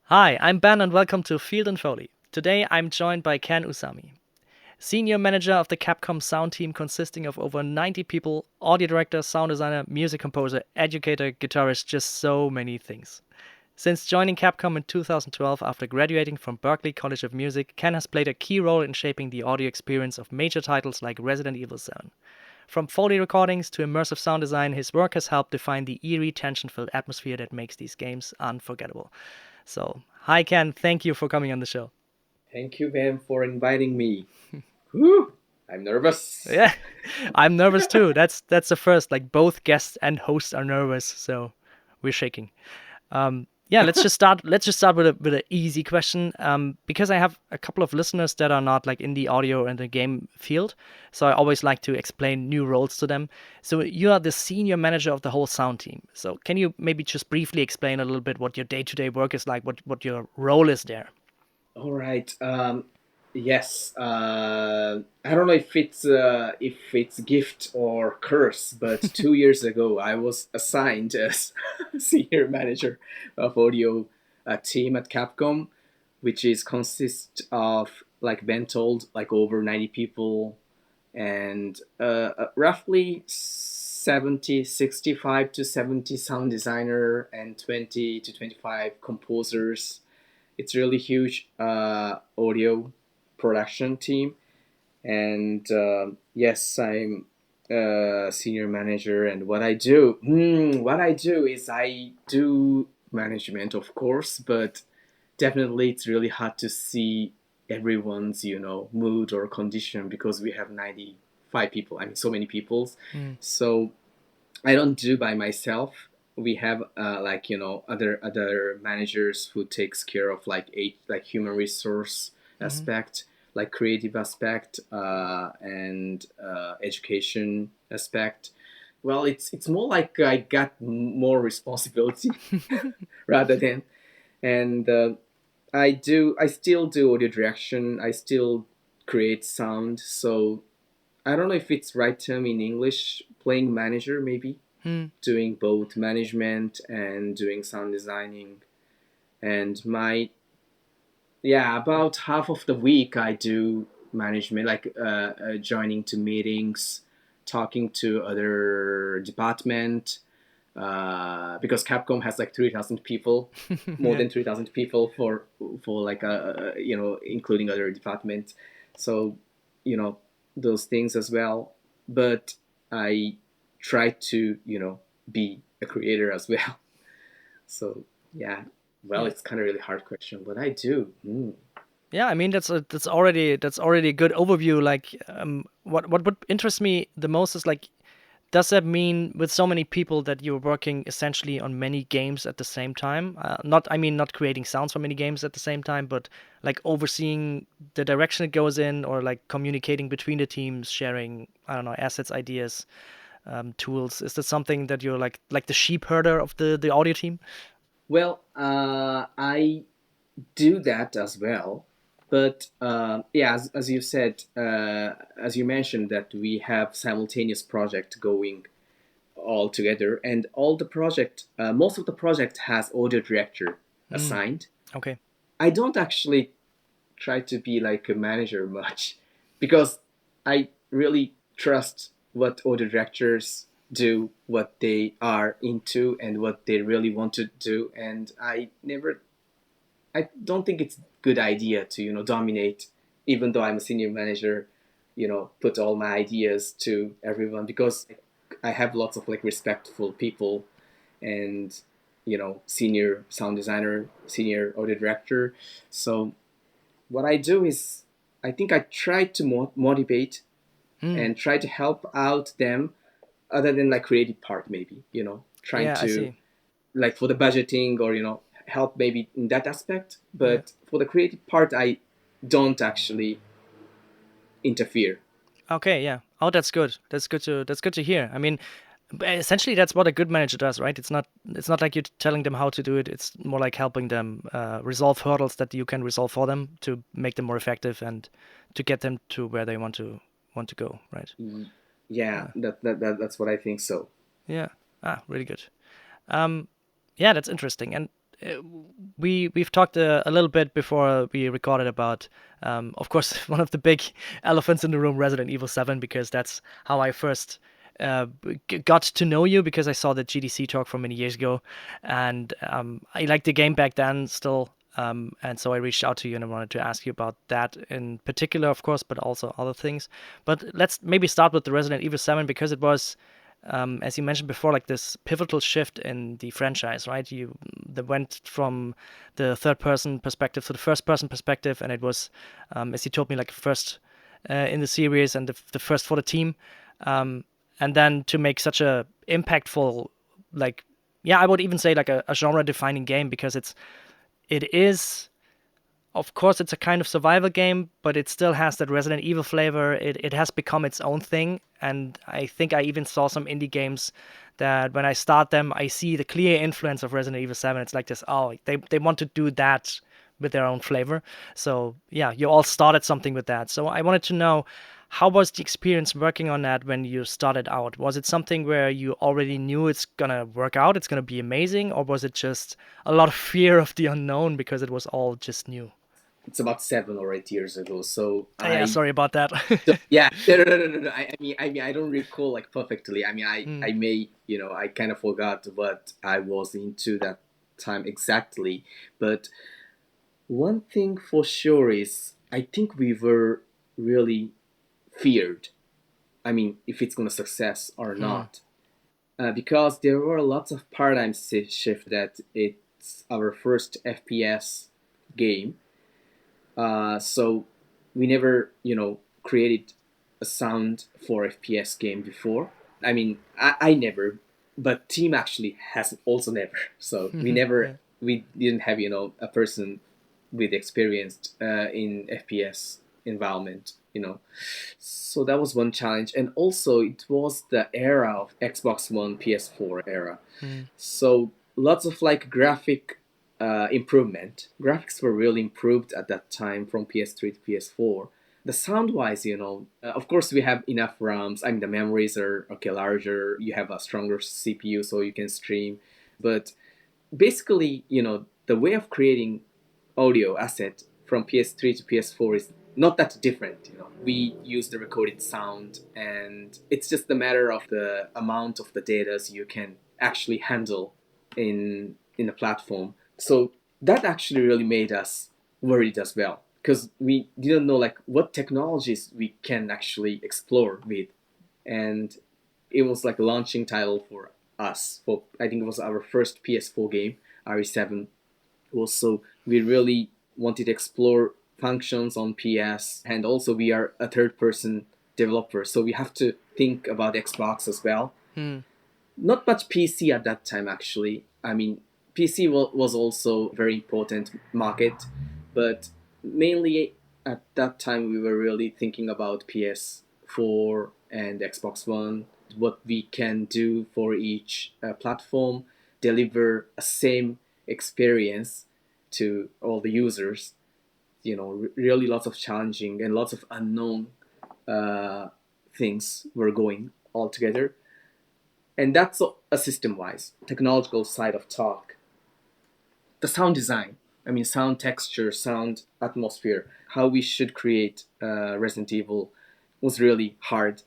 Hi, I'm Ben and welcome to Field and Foley. Today I'm joined by Ken Usami, Senior Manager of the Capcom Sound Team consisting of over 90 people, audio director, sound designer, music composer, educator, guitarist, just so many things. Since joining Capcom in 2012 after graduating from Berklee College of Music, Ken has played a key role in shaping the audio experience of major titles like Resident Evil 7. From Foley recordings to immersive sound design, his work has helped define the eerie, tension-filled atmosphere that makes these games unforgettable. So, hi Ken, thank you for coming on the show. Thank you, Ben, for inviting me. Whew, I'm nervous. Yeah, I'm nervous too. That's the first. Like both guests and hosts are nervous, so we're shaking. Yeah, let's just start. Let's just start with an easy question. Because I have a couple of listeners that are not like in the audio and the game field, so I always like to explain new roles to them. So you are the senior manager of the whole sound team. So can you maybe just briefly explain a little bit what your day-to-day work is like? What your role is there? All right. Yes. I don't know if it's gift or curse, but 2 years ago I was assigned as senior manager of audio team at Capcom, which is consists of, like Ben told, like over 90 people and roughly 65 to 70 sound designer and 20 to 25 composers. It's really huge audio production team. And yes, I'm a senior manager. And what I do is I do management, of course, but definitely it's really hard to see everyone's mood or condition because we have 95 people. I mean, so many people. So I don't do by myself. We have other managers who takes care of like human resource aspect, like creative aspect, and education aspect. Well, it's more like I got more responsibility rather than, and I still do audio direction. I still create sound. So I don't know if it's right term in English. Playing manager maybe, doing both management and doing sound designing. And about half of the week I do management, like joining to meetings, talking to other department, because Capcom has like 3,000 people, more than 3,000 people for like including other departments. So those things as well. But I try to be a creator as well. So yeah, well, Yeah. it's kind of really hard question, but I do. Yeah, I mean that's already a good overview. Like, what interests me the most is like, does that mean with so many people that you're working essentially on many games at the same time? Not creating sounds for many games at the same time, but like overseeing the direction it goes in, or like communicating between the teams, sharing, I don't know, assets, ideas, tools. Is that something that you're like the sheep herder of the audio team? Well, I do that as well. But yeah, as you said, as you mentioned, that we have simultaneous project going all together, and all the project, most of the project has audio director assigned. Okay. I don't actually try to be like a manager much because I really trust what audio directors do, what they are into, and what they really want to do. And I don't think it's a good idea to dominate, even though I'm a senior manager. Put all my ideas to everyone because I have lots of like respectful people, and senior sound designer, senior audio director. So what I do is I think I tried to motivate Hmm. and try to help out them, other than like creative part, maybe, trying Yeah, I to, see. like, for the budgeting, or help maybe in that aspect. Yeah. But for the creative part, I don't actually interfere. Okay, yeah. Oh, that's good. That's good to hear. I mean, essentially that's what a good manager does, right? It's not like you're telling them how to do it. It's more like helping them resolve hurdles that you can resolve for them to make them more effective and to get them to where they want to go, right? Yeah, Yeah. that's what I think. So Yeah. Ah, really good. Um, yeah, that's interesting. And uh, we've talked a little bit before we recorded about, of course, one of the big elephants in the room, Resident Evil 7, because that's how I first got to know you because I saw the GDC talk from many years ago, and I liked the game back then still. And so I reached out to you and I wanted to ask you about that in particular, of course, but also other things. But let's maybe start with the Resident Evil 7 because it was as you mentioned before, like this pivotal shift in the franchise, right? You that went from the third person perspective to the first person perspective, and it was, as you told me, like first in the series and the first for the team, and then to make such a impactful, like, yeah, I would even say like a genre defining game because it is, of course, it's a kind of survival game, but it still has that Resident Evil flavor. It has become its own thing, and I think I even saw some indie games that when I start them, I see the clear influence of Resident Evil 7. It's like this, oh, they want to do that with their own flavor. So yeah, you all started something with that. So I wanted to know, how was the experience working on that when you started out? Was it something where you already knew it's gonna work out, it's gonna be amazing, or was it just a lot of fear of the unknown because it was all just new? it's about 7 or 8 years ago. So Yeah, I sorry about that. so, yeah, no. I mean, I don't recall like perfectly. I mean, Hmm. I may, I kind of forgot what I was into that time exactly. But one thing for sure is, I think we were really feared. I mean, if it's gonna success or Hmm. not, because there were lots of paradigm shift that it's our first FPS game. So we never, created a sound for FPS game before. I mean, I never, but team actually has also never. So Yeah. we didn't have, a person with experience in FPS environment. So that was one challenge, and also it was the era of Xbox One, PS4 era. Hmm. So lots of like graphic improvement. Graphics were really improved at that time from PS3 to PS4. The sound wise, of course we have enough RAMs. I mean, the memories are okay larger. You have a stronger CPU, so you can stream. But basically, the way of creating audio asset from PS3 to PS4 is not that different. We use the recorded sound, and it's just a matter of the amount of the data you can actually handle in a platform. So that actually really made us worried as well, because we didn't know like what technologies we can actually explore with. And it was like a launching title for us. For I think it was our first PS4 game, RE7. Also, we really wanted to explore functions on PS, and also we are a third person developer, so we have to think about Xbox as well. Hmm. Not much PC at that time, actually. I mean, PC was also a very important market, but mainly at that time we were really thinking about PS4 and Xbox One, what we can do for each platform, deliver a same experience to all the users. Really lots of challenging and lots of unknown uh, things were going all together. And that's a system wise technological side of talk. The sound design, I mean, sound texture, sound atmosphere, how we should create Resident Evil was really hard.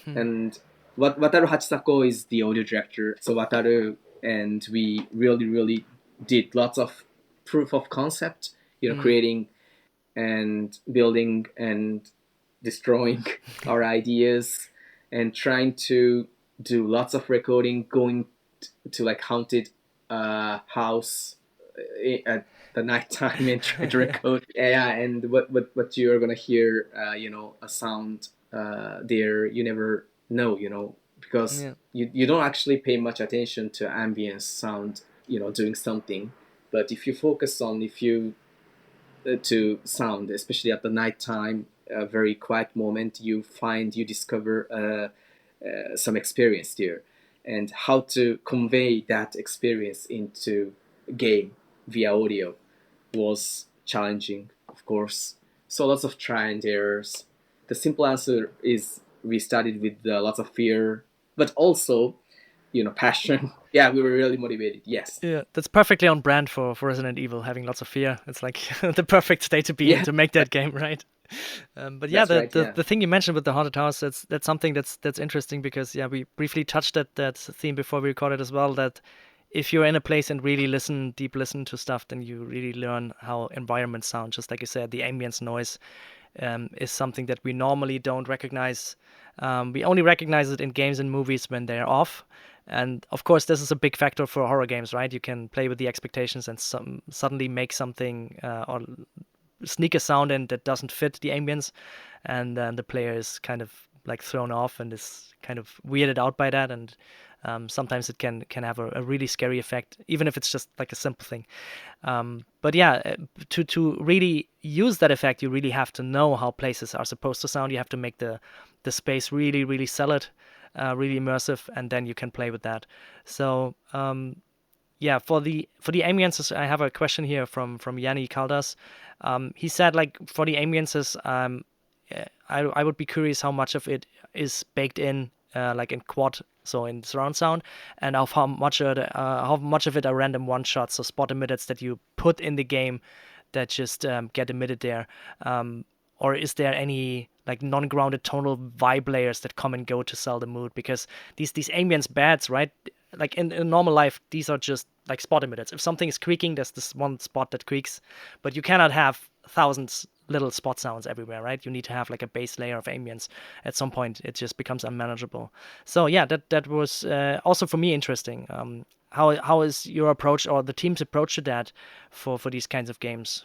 Hmm. And Wataru Hachisako is the audio director. So Wataru and we really did lots of proof of concept, Hmm. creating and building and destroying our ideas, and trying to do lots of recording, going to like haunted house the nighttime and try to record. Yeah, and what you're gonna hear, a sound there, you never know, because Yeah. you don't actually pay much attention to ambience sound, doing something. But if you focus on, if you to sound, especially at the nighttime, a very quiet moment, you discover some experience there, and how to convey that experience into a game via audio was challenging, of course. So lots of try and errors. The simple answer is we started with lots of fear, but also, passion. Yeah, we were really motivated. Yes. Yeah, that's perfectly on brand for Resident Evil, having lots of fear. It's like the perfect state to be in Yeah, to make that game, right? But yeah, that's the, right. the Yeah. the thing you mentioned with the haunted house, that's something that's interesting because yeah, we briefly touched that theme before we recorded as well. That if you're in a place and really deep listen to stuff, then you really learn how environments sound. Just like you said, the ambience noise is something that we normally don't recognize. We only recognize it in games and movies when they're off. And of course, this is a big factor for horror games, right? You can play with the expectations and suddenly make something or sneak a sound in that doesn't fit the ambience, and then the player is kind of like thrown off and is kind of weirded out by that. And sometimes it can have a really scary effect, even if it's just like a simple thing. But yeah, to really use that effect, you really have to know how places are supposed to sound. You have to make the space really sell it, really immersive, and then you can play with that. So yeah, for the ambiences, I have a question here from Yanni Caldas. He said like for the ambiences, I would be curious how much of it is baked in, like in quad, so in surround sound, and of how much of it are random one shots, so spot emitters that you put in the game that just get emitted there. Or is there any like non-grounded tonal vibe layers that come and go to sell the mood? Because these ambience beds, right? Like in normal life, these are just like spot emitters. If something is creaking, there's this one spot that creaks, but you cannot have thousands little spot sounds everywhere, right? You need to have like a base layer of ambience. At some point, it just becomes unmanageable. So yeah, that was also for me interesting. How is your approach or the team's approach to that for these kinds of games?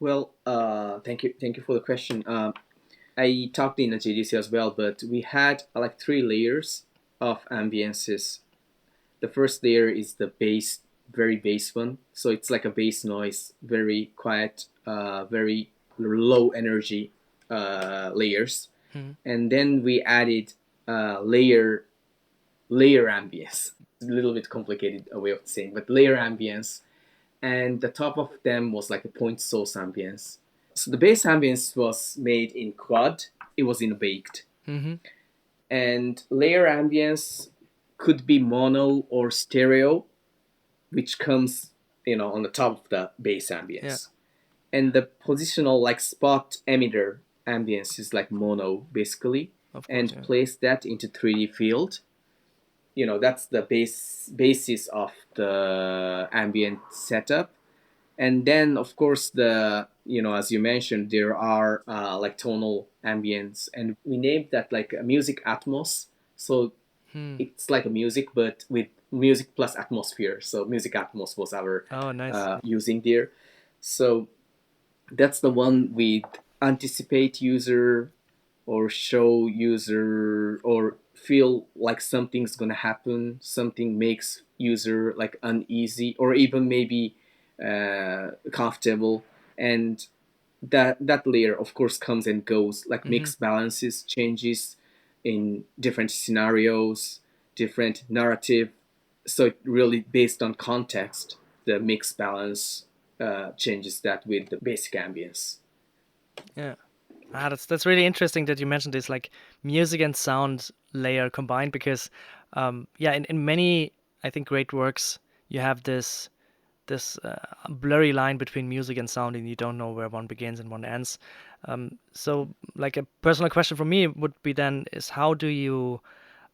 Well, thank you for the question. I talked in the GDC as well, but we had like three layers of ambiances. The first layer is the bass, very bass one. So it's like a bass noise, very quiet, very low energy layers. Hmm. And then we added layer ambience. A little bit complicated a way of saying, but layer ambience. And the top of them was like a point source ambience. So the bass ambience was made in quad. It was in baked. Mm-hmm. And layer ambience could be mono or stereo, which comes, on the top of the bass Yeah, ambience. And the positional like spot emitter ambience is like mono basically, of course. and Yeah. place that into 3D field. That's the basis of the ambient setup. And then of course as you mentioned, there are like tonal ambience, and we named that like a music atmos. So Hmm. it's like a music but with music plus atmosphere. So music atmos was our Oh, nice. using there. So that's the one with anticipate user, or show user, or feel like something's gonna happen, something makes user like uneasy, or even maybe comfortable. And that layer of course comes and goes, like Mm-hmm. mixed balances changes in different scenarios, different narrative. So it really based on context, the mix balance changes that with the basic ambience. Yeah. That's really interesting that you mentioned this like music and sound layer combined because yeah, in many I think great works you have this blurry line between music and sound, and you don't know where one begins and one ends. So like a personal question for me would be then is how do you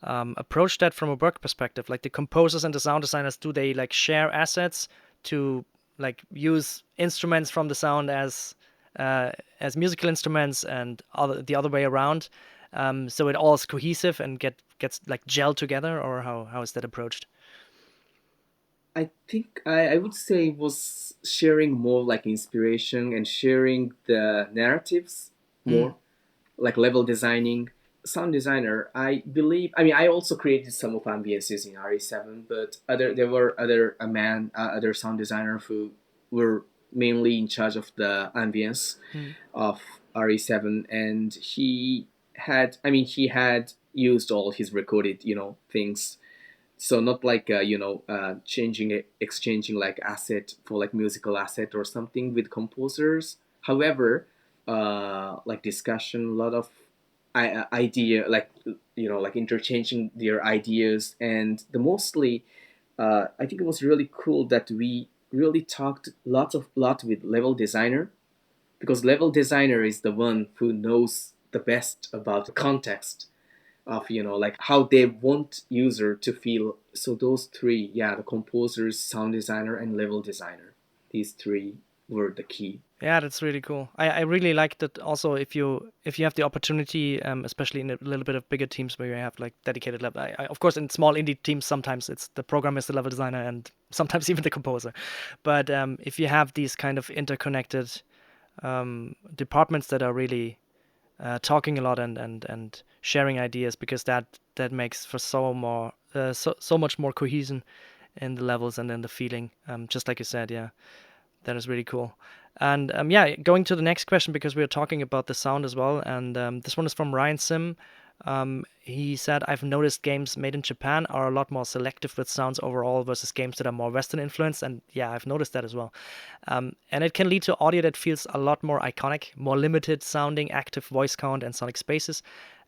approach that from a work perspective? Like the composers and the sound designers, do they like share assets to like use instruments from the sound as musical instruments and the other way around? So it all is cohesive and gets like gelled together, or how is that approached? I think I would say was sharing more like inspiration and sharing the narratives Mm. more, like level designing. Sound designer, I believe. I mean, I also created some of ambiences in RE7, but there were other sound designer who were mainly in charge of the ambience Mm. of RE7, and he had used all his recorded, things, so not like exchanging like asset for like musical asset or something with composers. However, like discussion, a lot of idea, like like interchanging their ideas, and the mostly I think it was really cool that we really talked lot with level designer, because level designer is the one who knows the best about the context of like how they want user to feel. So those three, yeah, the composers, sound designer, and level designer, these three were the key. Yeah, that's really cool. I really like that also if you have the opportunity, especially in a little bit of bigger teams where you have like dedicated level. Of course, in small indie teams, sometimes it's the programmer is the level designer and sometimes even the composer. But if you have these kind of interconnected departments that are really talking a lot and sharing ideas, because that makes for so much more cohesion in the levels and in the feeling. Just like you said, yeah. That is really cool. And yeah, going to the next question, because we are talking about the sound as well. And this one is from Ryan Sim. He said, I've noticed games made in Japan are a lot more selective with sounds overall versus games that are more Western influenced. And yeah, I've noticed that as well. And it can lead to audio that feels a lot more iconic, more limited sounding, active voice count and sonic spaces,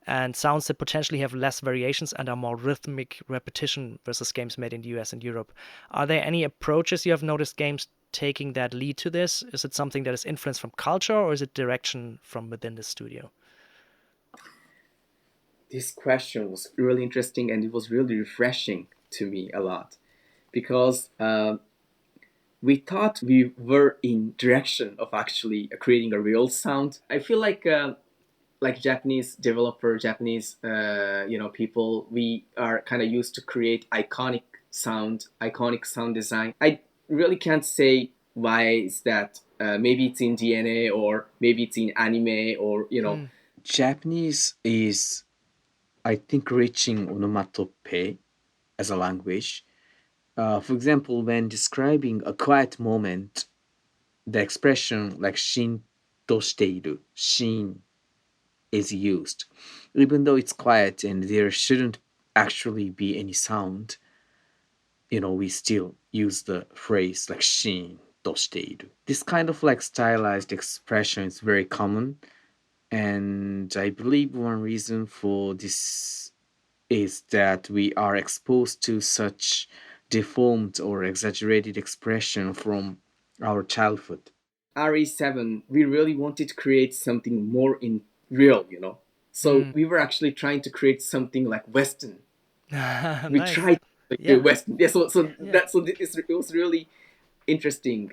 and sounds that potentially have less variations and are more rhythmic repetition versus games made in the US and Europe. Are there any approaches you have noticed games taking that lead to this? Is it something that is influenced from culture, or is it direction from within the studio? This question was really interesting, and it was really refreshing to me a lot, because we thought we were in direction of actually creating a real sound. I feel like Japanese developer, Japanese people, we are kind of used to create iconic sound design. I really can't say why is that. Maybe it's in DNA, or maybe it's in anime, or Mm. Japanese is, I think, reaching onomatope as a language. For example, when describing a quiet moment, the expression like shin to shiteiru, shin is used. Even though it's quiet and there shouldn't actually be any sound, we still use the phrase like shin to shiteiru. This kind of like stylized expression is very common, and I believe one reason for this is that we are exposed to such deformed or exaggerated expression from our childhood. RE7, we really wanted to create something more in real. So Mm. we were actually trying to create something like Western. We Nice. tried to do Yeah. Western. Yeah, Yeah. it was really interesting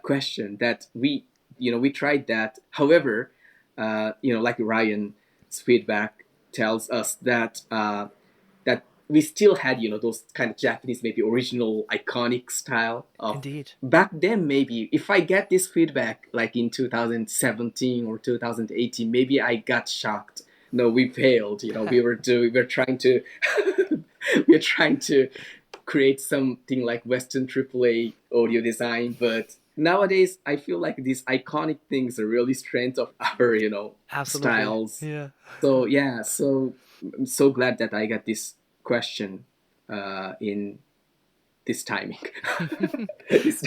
question that we tried that. However, like Ryan's feedback tells us that we still had those kind of Japanese, maybe original iconic style of Indeed. back then. Maybe if I get this feedback like in 2017 or 2018, maybe I got shocked. No, we failed. We were trying to we are trying to create something like Western AAA audio design, but nowadays I feel like these iconic things are really strength of our Absolutely. styles. Yeah. So yeah, so I'm so glad that I got this question in this timing. This-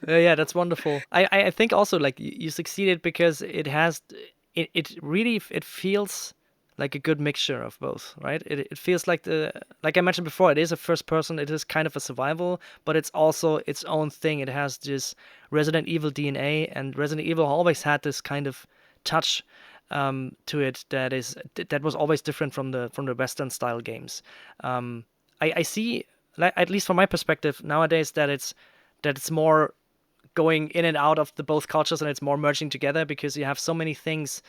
Yeah, that's wonderful. I think also like you succeeded because it really it feels like a good mixture of both, right? It feels like like I mentioned before, it is a first person, it is kind of a survival, but it's also its own thing. It has this Resident Evil DNA, and Resident Evil always had this kind of touch to it that was always different from the Western style games. I see, like, at least from my perspective nowadays, that it's more going in and out of the both cultures, and it's more merging together because you have so many things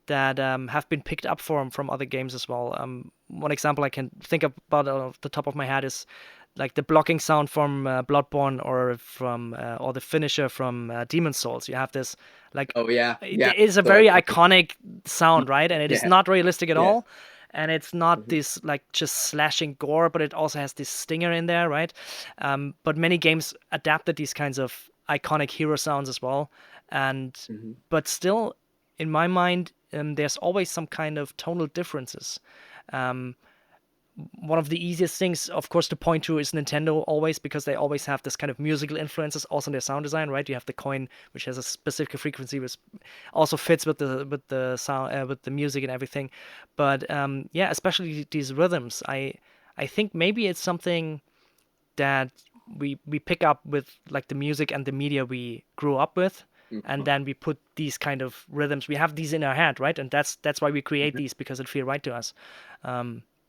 that have been picked up from other games as well. One example I can think about off the top of my head is like the blocking sound from Bloodborne or from or the finisher from Demon Souls. You have this like Oh yeah, it yeah. is a So very iconic. iconic sound, right? And it is Yeah, not realistic at yeah. all. And it's not Mhm, this like just slashing gore, but it also has this stinger in there, right? But many games adapted these kinds of iconic hero sounds as well. And mhm. but still, in my mind, there's always some kind of tonal differences. Um, One of the easiest things, of course, to point to is Nintendo always, because they always have this kind of musical influences also in their sound design, right? You have the coin, which has a specific frequency, which also fits with the sound with the music and everything. But yeah, especially these rhythms, I think maybe it's something that we pick up with like the music and the media we grew up with, and Mhm, then we put these kind of rhythms. We have these in our head, right? And that's why we create mhm, these, because it feel right to us.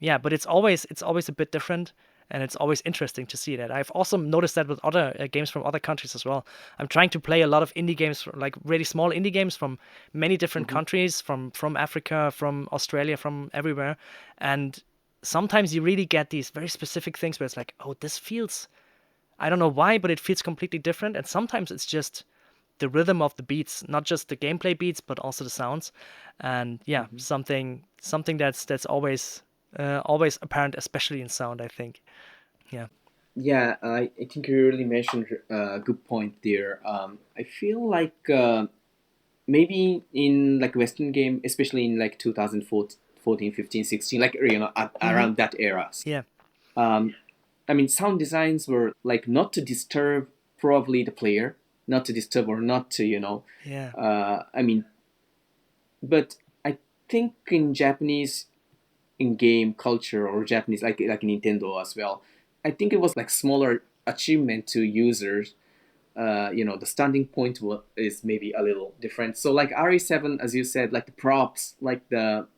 Yeah, but it's always a bit different, and it's always interesting to see that. I've also noticed that with other games from other countries as well. I'm trying to play a lot of indie games, like really small indie games from many different mhm. countries, from Africa, from Australia, from everywhere, and sometimes you really get these very specific things where it's like, oh, this feels, I don't know why, but it feels completely different. And sometimes it's just the rhythm of the beats, not just the gameplay beats, but also the sounds. And yeah, Mhm. something that's always apparent, especially in sound, I think. Yeah. Yeah, I think you really mentioned a good point there. I feel like maybe in like Western game, especially in like 2014, 15, 16, like Mm-hmm. around that era. Yeah. Um, I mean, sound designs were like not to disturb probably the player, not to disturb or not to Yeah. I mean, but I think in Japanese in game culture or Japanese like Nintendo as well, I think it was like smaller achievement to users. The standing point is maybe a little different. So like RE7, as you said, like the props, like the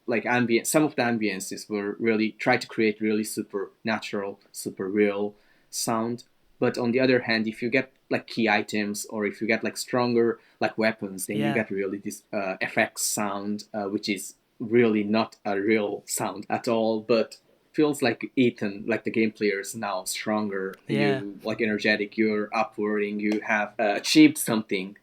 like ambient, some of the ambiences were really try to create really super natural, super real sound. But on the other hand, if you get like key items or if you get like stronger like weapons, then you Yeah. get really this effects sound, which is really not a real sound at all, but feels like Ethan, like the game player is now stronger. Yeah. You like energetic. You're upwarding. You have achieved something.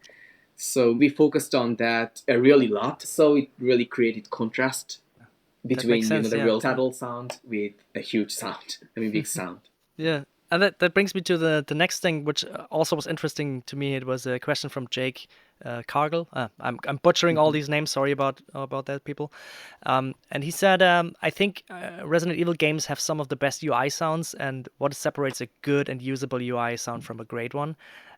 So we focused on that a really lot. So it really created contrast That makes between sense. the Yeah. real subtle sound with a huge sound. I mean, big sound. Yeah, and that brings me to the next thing, which also was interesting to me. It was a question from Jake Cargill. I'm butchering all Mm-hmm. these names. Sorry about that, people. And he said, I think Resident Evil games have some of the best UI sounds, and what separates a good and usable UI sound from a great one.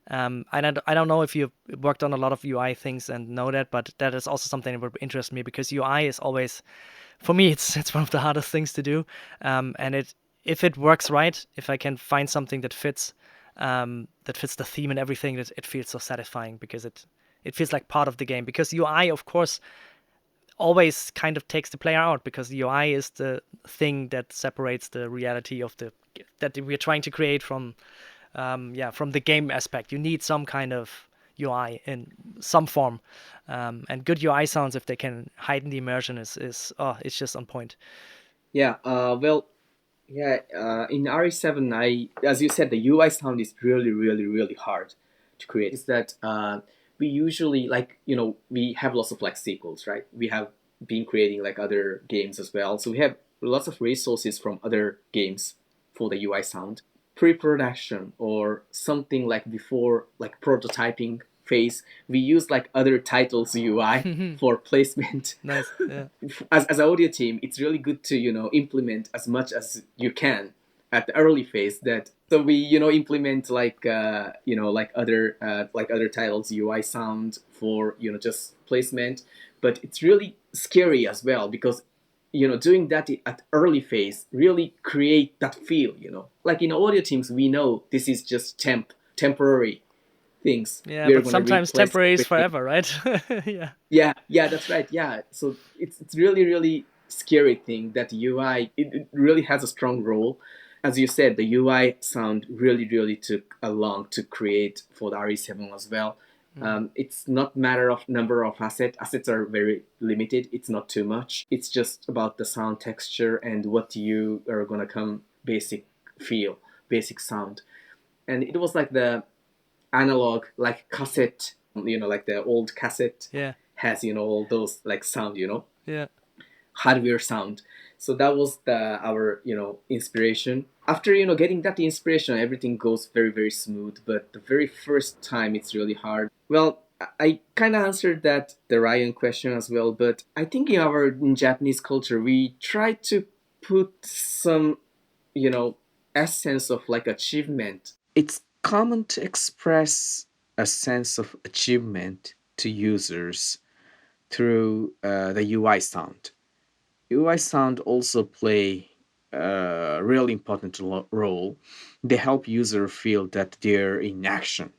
I don't know if you've worked on a lot of UI things and know that, but that is also something that would interest me, because UI is always, for me, it's one of the hardest things to do. And it if it works right, if I can find something that fits the theme and everything, it feels so satisfying, because it feels like part of the game. Because UI, of course, always kind of takes the player out, because the UI is the thing that separates the reality of the that we're trying to create from the game aspect. You need some kind of UI in some form, and good UI sounds, if they can heighten the immersion, is it's just on point. Yeah. Well. Yeah. In RE7, as you said, the UI sound is really, really, really hard to create. Is that we usually like we have lots of like sequels, right? We have been creating like other games as well, so we have lots of resources from other games for the UI sound. Pre-production or something like before like prototyping phase, we use like other titles UI for placement. Nice. Yeah. As an audio team, it's really good to implement as much as you can at the early phase. That so we implement like other titles UI sound for just placement, but it's really scary as well, because doing that at early phase really create that feel. Like in audio teams, we know this is just temporary things. Yeah, We're but gonna sometimes replace temporary is everything. forever, right? Yeah. Yeah, that's right. Yeah, so it's really really scary thing that UI it really has a strong role. As you said, the UI sound really really took a long to create for the RE7 as well. Mm. It's not matter of number of assets. Assets are very limited. It's not too much. It's just about the sound texture and what you are gonna come basic feel. basic sound. And it was like the analog, like cassette, like the old cassette Yeah. has, all those like sound, Yeah. hardware sound. So that was our inspiration. After getting that inspiration, everything goes very very smooth. But the very first time, it's really hard. Well, I kind of answered that the Ryan question as well. But I think in Japanese culture, we try to put some essence of like achievement. It's common to express a sense of achievement to users through the UI sound. UI sound also play a really important role. They help user feel that they're in action,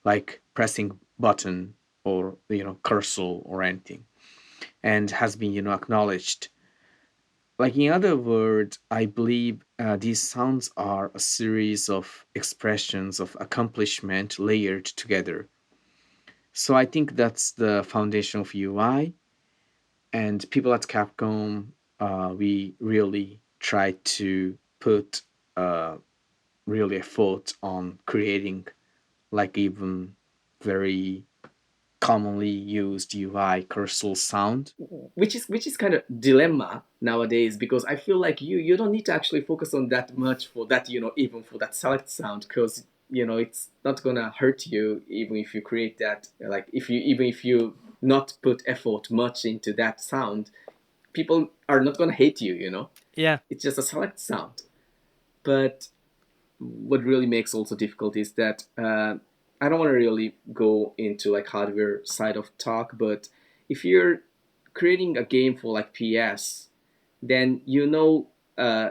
like pressing button or cursor or anything, and has been acknowledged. Like in other words, I believe these sounds are a series of expressions of accomplishment layered together. So I think that's the foundation of UI. And people at Capcom, we really try to put uh, really effort on creating like even very commonly used UI cursor sound. Which is kind of dilemma nowadays, because I feel like you don't need to actually focus on that much for that, even for that select sound, because it's not gonna hurt you even if you create that, like if you not put effort much into that sound, people are not gonna hate you. Yeah. It's just a select sound. But what really makes also difficult is that I don't want to really go into like hardware side of talk, but if you're creating a game for like PS, then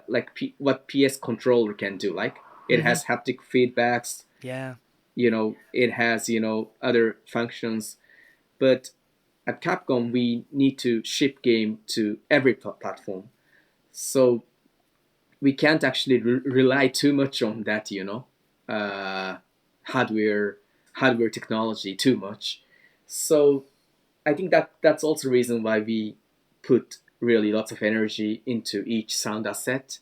like what PS controller can do. Like it Mm-hmm. has haptic feedbacks, Yeah. it has other functions, but at Capcom we need to ship game to every platform, so we can't actually rely too much on that, uh, hardware hardware technology too much. So I think that's also the reason why we put really lots of energy into each sound asset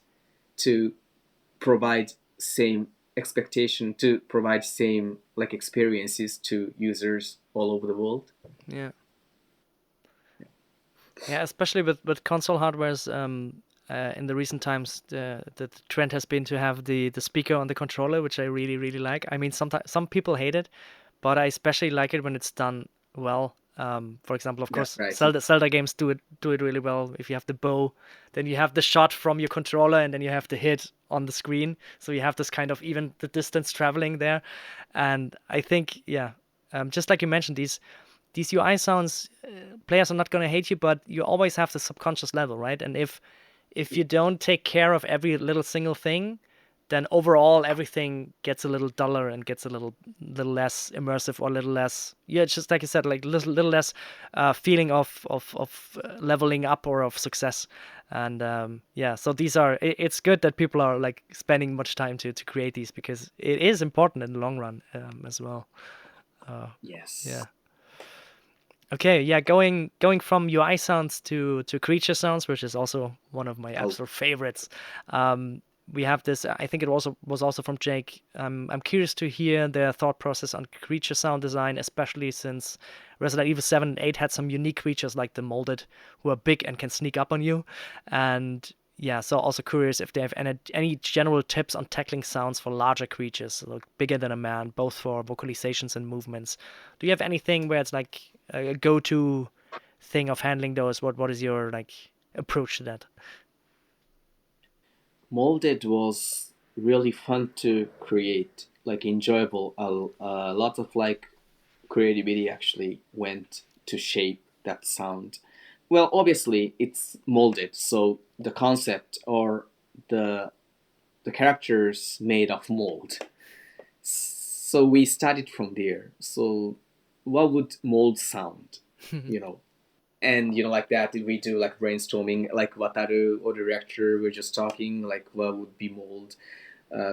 to provide same expectation, to provide same like experiences to users all over the world. Yeah. Yeah, especially with console hardwares, in the recent times, the trend has been to have the speaker on the controller, which I really really like. I mean, sometimes some people hate it, but I especially like it when it's done well. For example, of Yeah, course, right. Zelda games do it really well. If you have the bow, then you have the shot from your controller, and then you have the hit on the screen. So you have this kind of even the distance traveling there, and I think yeah, just like you mentioned, these UI sounds, players are not going to hate you, but you always have the subconscious level, right? And if you don't take care of every little single thing, then overall everything gets a little duller and gets a little less immersive, or a little less, yeah, it's just like you said, like little less feeling of leveling up or of success. And yeah, so it's good that people are like spending much time to create these, because it is important in the long run, as well. Yes. Yeah. Okay, yeah, going from UI sounds to creature sounds, which is also one of my Oh, absolute favorites. We have this. I think it also was also from Jake. I'm curious to hear their thought process on creature sound design, especially since Resident Evil 7 and 8 had some unique creatures like the molded, who are big and can sneak up on you. And yeah, so also curious if they have any general tips on tackling sounds for larger creatures, like bigger than a man, both for vocalizations and movements. Do you have anything where it's like a go-to thing of handling those? What is your like approach to that? molded was really fun to create, like enjoyable. A lot of like creativity actually went to shape that sound. Well, obviously it's molded, so the concept or the the characters made of mold. So we started from there. So what would mold sound, you know? And like that, we do like brainstorming, like Wataru or the director, we're just talking like what would be mold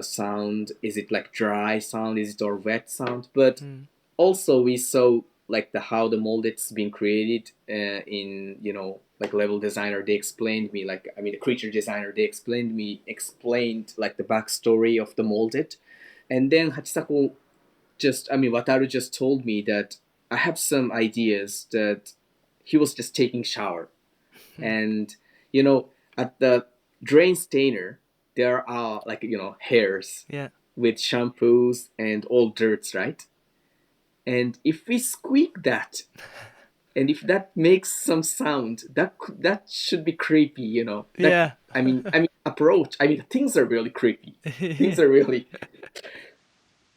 sound. Is it like dry sound? Is it or wet sound? But Mm. also we saw like the how the molded's been created in like level designer. They explained me like I mean the creature designer. They explained like the backstory of the molded, and then Hachisako Wataru just told me that I have some ideas that he was just taking shower. And, at the drain stainer, there are like, hairs Yeah. with shampoos and all dirts, right? And if we squeak that, and if that makes some sound, that should be creepy, That Yeah. approach. I mean, things are really creepy. Yeah. Things are really.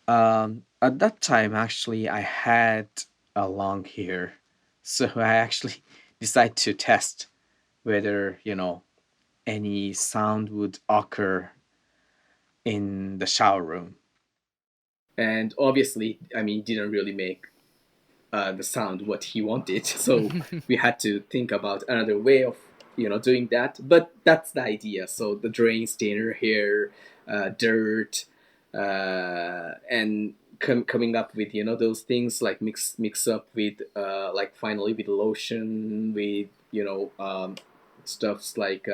At that time, actually, I had a long hair, so I actually decided to test whether any sound would occur in the shower room. And obviously, didn't really make the sound what he wanted. So we had to think about another way of doing that. But that's the idea. So the drain stainer here, dirt, and coming up with those things like mix up with like finally with lotion with stuffs like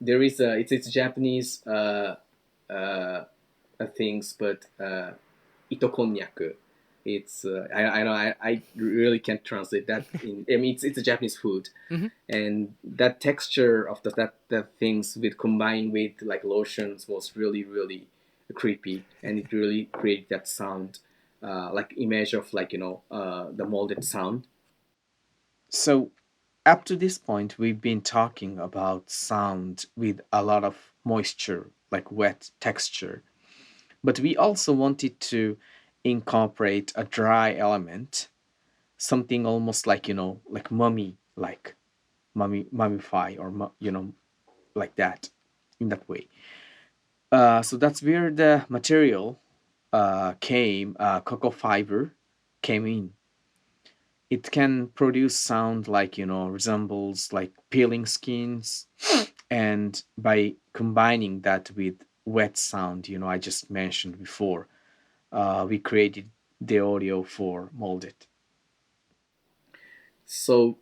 there is a it's Japanese things, but ito konnyaku. It's I really can't translate that in. I mean, it's a Japanese food, Mhm. and that texture of that things with combined with like lotions was really really creepy, and it really created that sound, like image of like the molded sound. So, up to this point, we've been talking about sound with a lot of moisture, like wet texture. But we also wanted to incorporate a dry element, something almost like, like mummify, or, like that, in that way. So that's where the material cocoa fiber came in. It can produce sound like resembles like peeling skins, and by combining that with wet sound, I just mentioned before, we created the audio for Molded. So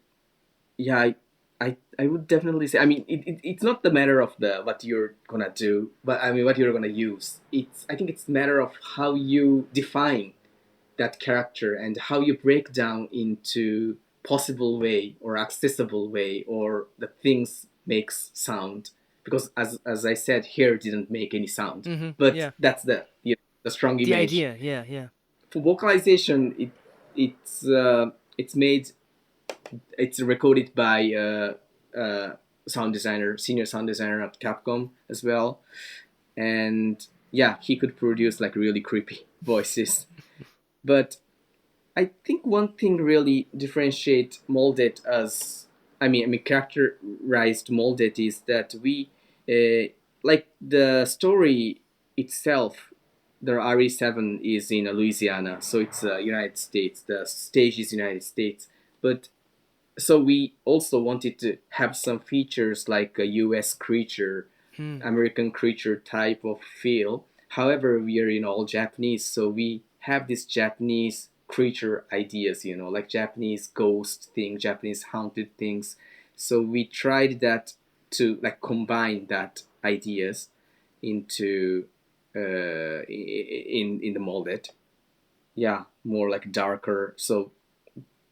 yeah, I would definitely say. I mean, it's not the matter of the what you're gonna do, but I mean what you're gonna use. I think it's a matter of how you define that character and how you break down into possible way or accessible way or the things makes sound. Because as I said, here didn't make any sound, but Yeah. that's the strong The image. idea. Yeah. Yeah. For vocalization, it's made it's recorded by sound designer, senior sound designer at Capcom as well, and yeah, he could produce like really creepy voices. But I think one thing really differentiate Molded as characterized Molded is that we like the story itself. The RE7 is in Louisiana, so it's United States. The stage is United States, but so we also wanted to have some features like a US creature, Hmm. American creature type of feel. However, we are in all Japanese, so we have this Japanese creature ideas, like Japanese ghost thing, Japanese haunted things. So we tried that to like combine that ideas into in the molded. Yeah, more like darker. So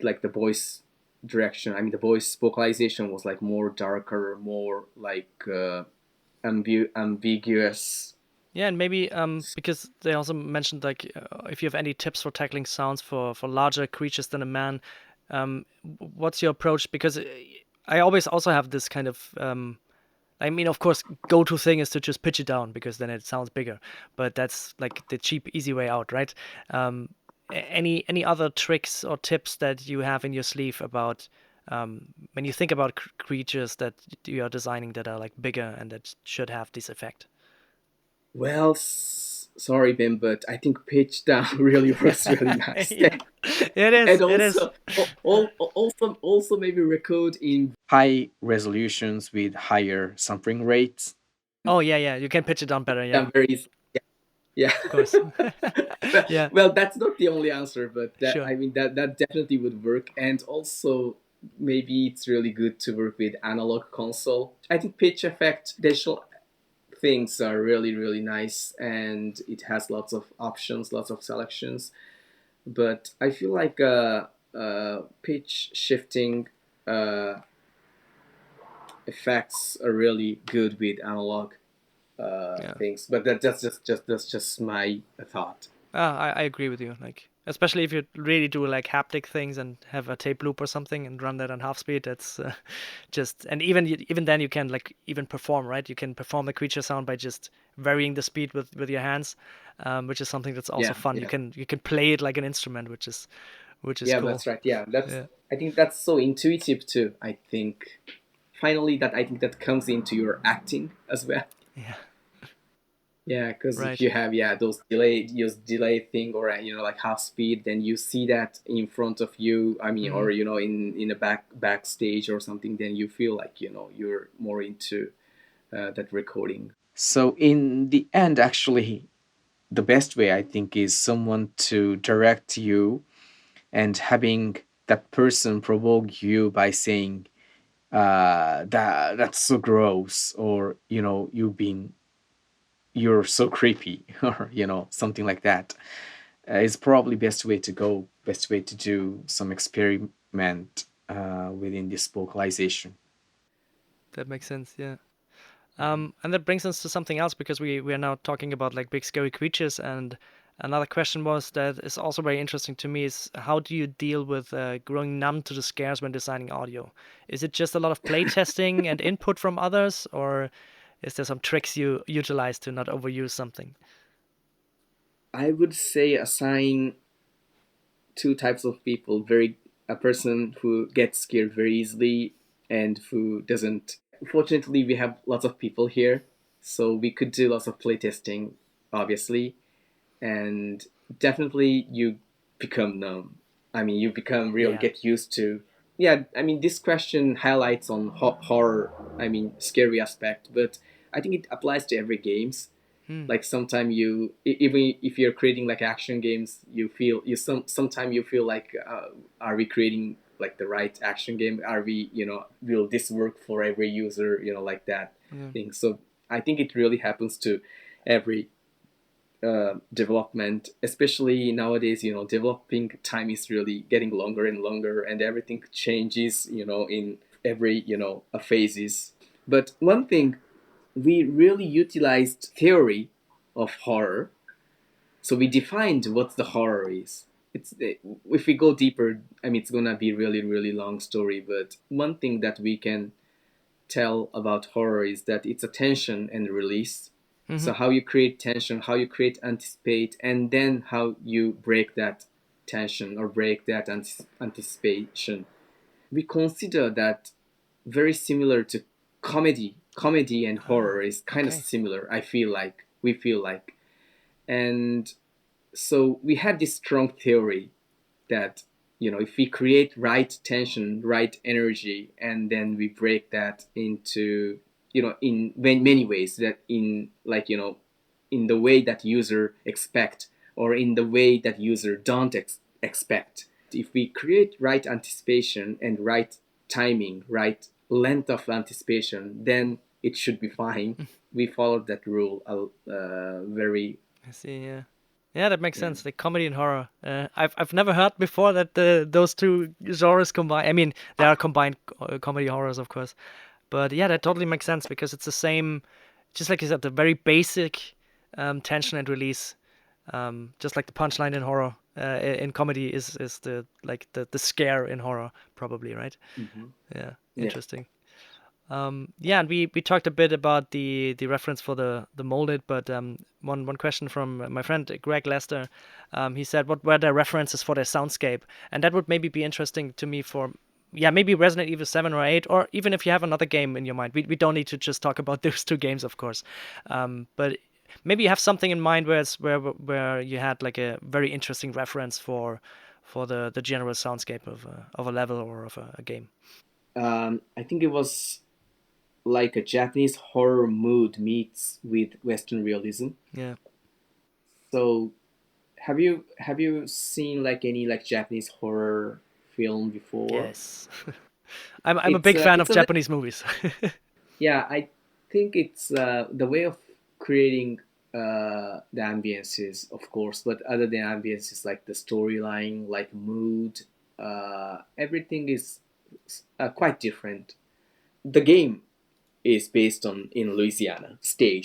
like the voice direction. I mean, the voice vocalization was like more darker, more like ambiguous. Yeah, and maybe because they also mentioned like if you have any tips for tackling sounds for larger creatures than a man, what's your approach? Because I always also have this kind of I mean, of course, go-to thing is to just pitch it down because then it sounds bigger. But that's like the cheap, easy way out, right? Any other tricks or tips that you have in your sleeve about when you think about creatures that you are designing that are like bigger and that should have this effect? Well, sorry, Ben, but I think pitch down really works really nice. Yeah, it is. And It is. also, also maybe record in High resolutions with higher sampling rates. Oh yeah, yeah. You can pitch it down better. Yeah. very Yeah. of course. well, Yeah, well, that's not the only answer, but that sure. I mean that definitely would work. And also, maybe it's really good to work with analog console. I think pitch effect digital things are really nice, and it has lots of options, lots of selections. But I feel like pitch shifting uh, effects are really good with analog Yeah. things. But that's just my thought. I agree with you. Like, especially if you really do like haptic things and have a tape loop or something and run that on half speed, that's just, and even then you can like even perform, right? You can perform the creature sound by just varying the speed with your hands, which is something that's also Yeah, fun. yeah, You can play it like an instrument, which is yeah. cool. That's right. Yeah, that's. Yeah. I think that's so intuitive too. I think finally that I think that comes into your acting as well. Yeah. Yeah, because if Right. you have those delay thing, or like half speed, then you see that in front of you. I mean, Hmm. or in a backstage or something, then you feel like you're more into that recording. So in the end, actually, the best way I think is someone to direct you and having that person provoke you by saying that's so gross, or you're so creepy, or something like that. Is probably best way to go, best way to do some experiment within this vocalization. That makes sense. Yeah. And that brings us to something else because we are now talking about like big scary creatures, and another question was that is also very interesting to me is how do you deal with growing numb to the scares when designing audio? Is it just a lot of play testing and input from others, or is there some tricks you utilize to not overuse something? I would say assign two types of people: very a person who gets scared very easily and who doesn't. Fortunately, we have lots of people here, so we could do lots of playtesting, obviously, and definitely you become numb. I mean, you become real, Yeah. get used to. Yeah, I mean, this question highlights on horror. I mean, scary aspect, but I think it applies to every games. Hmm. Like sometimes even if you're creating like action games, you feel sometimes you feel like, are we creating like the right action game? Are we, will this work for every user? Like that Yeah. thing. So I think it really happens to every development, especially nowadays. Developing time is really getting longer and longer, and everything changes, in every, phases. But one thing, we really utilized theory of horror. So we defined what the horror is. If we go deeper, I mean, it's gonna be really long story. But one thing that we can tell about horror is that it's a tension and release. Mm-hmm. So how you create tension, how you create anticipate, and then how you break that tension or break that anticipation. We consider that very similar to comedy. Comedy and Ah. horror is kind of Okay. similar. I feel like we feel like, and so we had this strong theory that, if we create right tension, right energy, and then we break that into, in many ways, that in like, in the way that user expect, or in the way that user don't expect. If we create right anticipation and right timing, right length of anticipation, then it should be fine. We followed that rule very. I see. Yeah. Yeah, that makes Yeah. sense. Like comedy and horror. I've never heard before that those two genres combine. I mean, there are combined comedy horrors, of course, but yeah, that totally makes sense because it's the same. Just like you said, the very basic tension and release. Just like the punchline in horror, in comedy is the scare in horror, probably, right? Mhm. Yeah, Yeah. interesting. Yeah, and we talked a bit about the reference for the molded, but one question from my friend Greg Lester, he said what were the references for their soundscape, and that would maybe be interesting to me for. Yeah, maybe Resident Evil 7 or 8, or even if you have another game in your mind. We don't need to just talk about those two games, of course. But maybe you have something in mind where you had like a very interesting reference for the general soundscape of a level or of a game. I think it was like a Japanese horror mood meets with Western realism. Yeah. So have you seen like any like Japanese horror film before? Yes. I'm a big fan of It's a Japanese movies. Yeah, I think it's the way of creating the ambiences, of course, but other than ambiences, like the storyline, like mood, everything is quite different. The game is based on in Louisiana,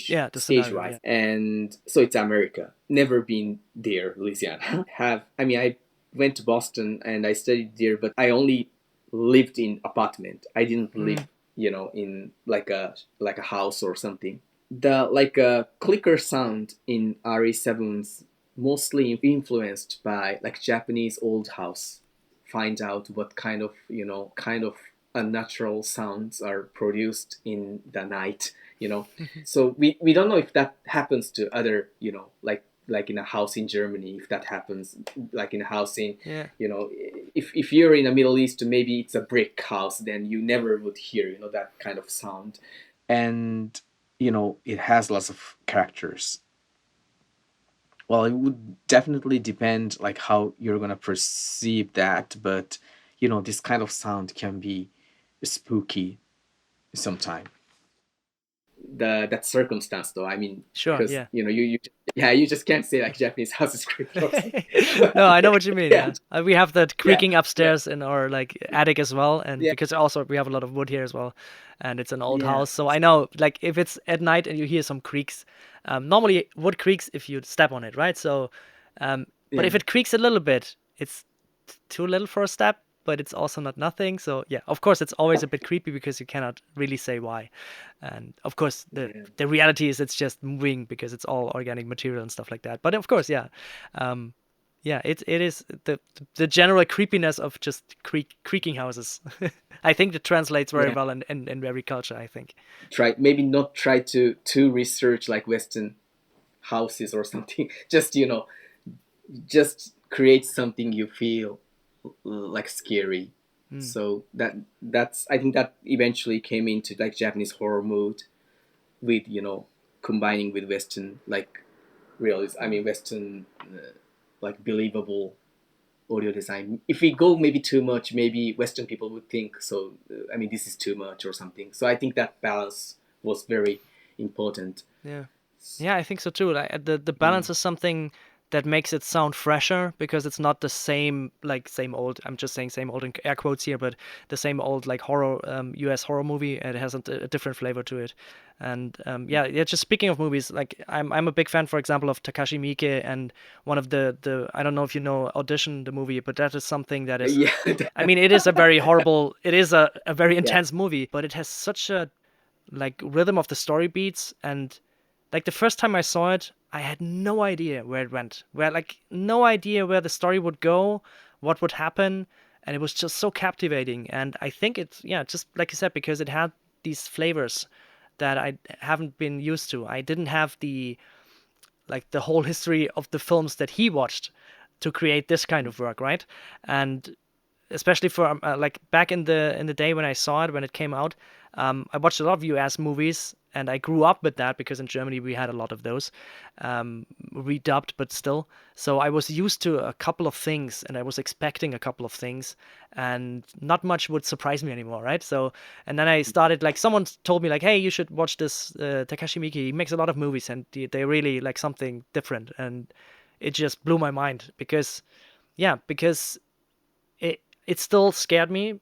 Yeah, the stage scenario, wise, yeah. and so it's America. Never been there, Louisiana. I went to Boston and I studied there, but I only lived in apartment. I didn't live, Mm. in like a house or something. The like a clicker sound in RE7's mostly influenced by like Japanese old house. Find out what kind of unnatural sounds are produced in the night. So we don't know if that happens to other, like in a house in Germany, if that happens like in a house in, Yeah. if you're in the Middle East, maybe it's a brick house, then you never would hear, that kind of sound. And it has lots of characters. Well, it would definitely depend like how you're gonna perceive that, but this kind of sound can be spooky sometime. The That circumstance, though, Sure, because yeah. you just can't say like Japanese house is creepy or something. No, But I know what you mean. yeah, Yeah, we have that yeah, creaking yeah, upstairs in our like attic as well, and yeah, because also we have a lot of wood here as well, and it's an old yeah, house, so I know like if it's at night and you hear some creaks, normally wood creaks if you step on it, right? So, but if yeah, it creaks a little bit, it's too little for a step, but it's also not nothing. So yeah, of course it's always a bit creepy because you cannot really say why, and of course yeah, the reality is it's just moving because it's all organic material and stuff like that. But of course, yeah. Um, yeah, it is the general creepiness of just creaking houses. I think it translates very yeah. well in every culture, I think. Maybe not try to research like Western houses or something. Just create something you feel like scary. Mm. So that's I think that eventually came into like Japanese horror mood with combining with Western like Western like believable audio design. If we go maybe too much, maybe Western people would think so. This is too much or something. So I think that balance was very important. Yeah. Yeah, I think so too. Like, the Mm. balance is something that makes it sound fresher because it's not the same like same old. I'm just saying same old in air quotes here, but the same old like horror U.S. horror movie. It has a different flavor to it, and yeah, yeah. Just speaking of movies, like I'm a big fan, for example, of Takashi Miike and one of the I don't know if you know Audition the movie, but that is something that is. Yeah, I mean, it is a very horrible. It is a very yeah, intense movie, but it has such a like rhythm of the story beats and like the first time I saw it, I had no idea where it went. Where like no idea where the story would go, what would happen, and it was just so captivating. And I think it's yeah, just like you said, because it had these flavors that I haven't been used to. I didn't have the like the whole history of the films that he watched to create this kind of work, right? And especially for like back in the day when I saw it when it came out. I watched a lot of US movies, and I grew up with that because in Germany we had a lot of those, redubbed, but still. So I was used to a couple of things, and I was expecting a couple of things, and not much would surprise me anymore, right? So, and then I started like someone told me like, hey, you should watch this Takashi Miike. He makes a lot of movies, and they really like something different, and it just blew my mind because, yeah, because it still scared me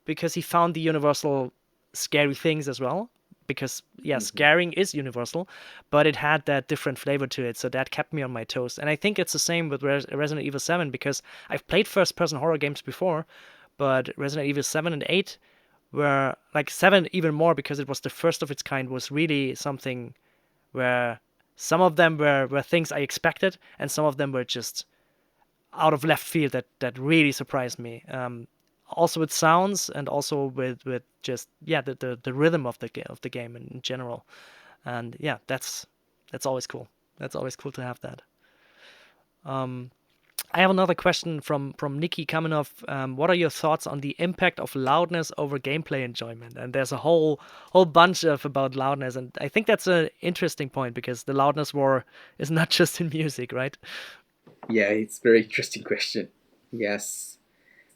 because he found the universal scary things as well. Because yeah, mhm, scaring is universal, but it had that different flavor to it, so that kept me on my toes. And I think it's the same with Resident Evil 7 because I've played first-person horror games before, but Resident Evil 7 and 8 were like 7 even more because it was the first of its kind. Was really something where some of them were things I expected, and some of them were just out of left field that really surprised me. Also with sounds and also with just yeah the rhythm of the game in general. And yeah, that's always cool. That's always cool to have that. Um, I have another question from Nikki Kamenov. What are your thoughts on the impact of loudness over gameplay enjoyment? And there's a whole bunch of about loudness, and I think that's an interesting point because the loudness war is not just in music, right? Yeah, it's a very interesting question. Yes.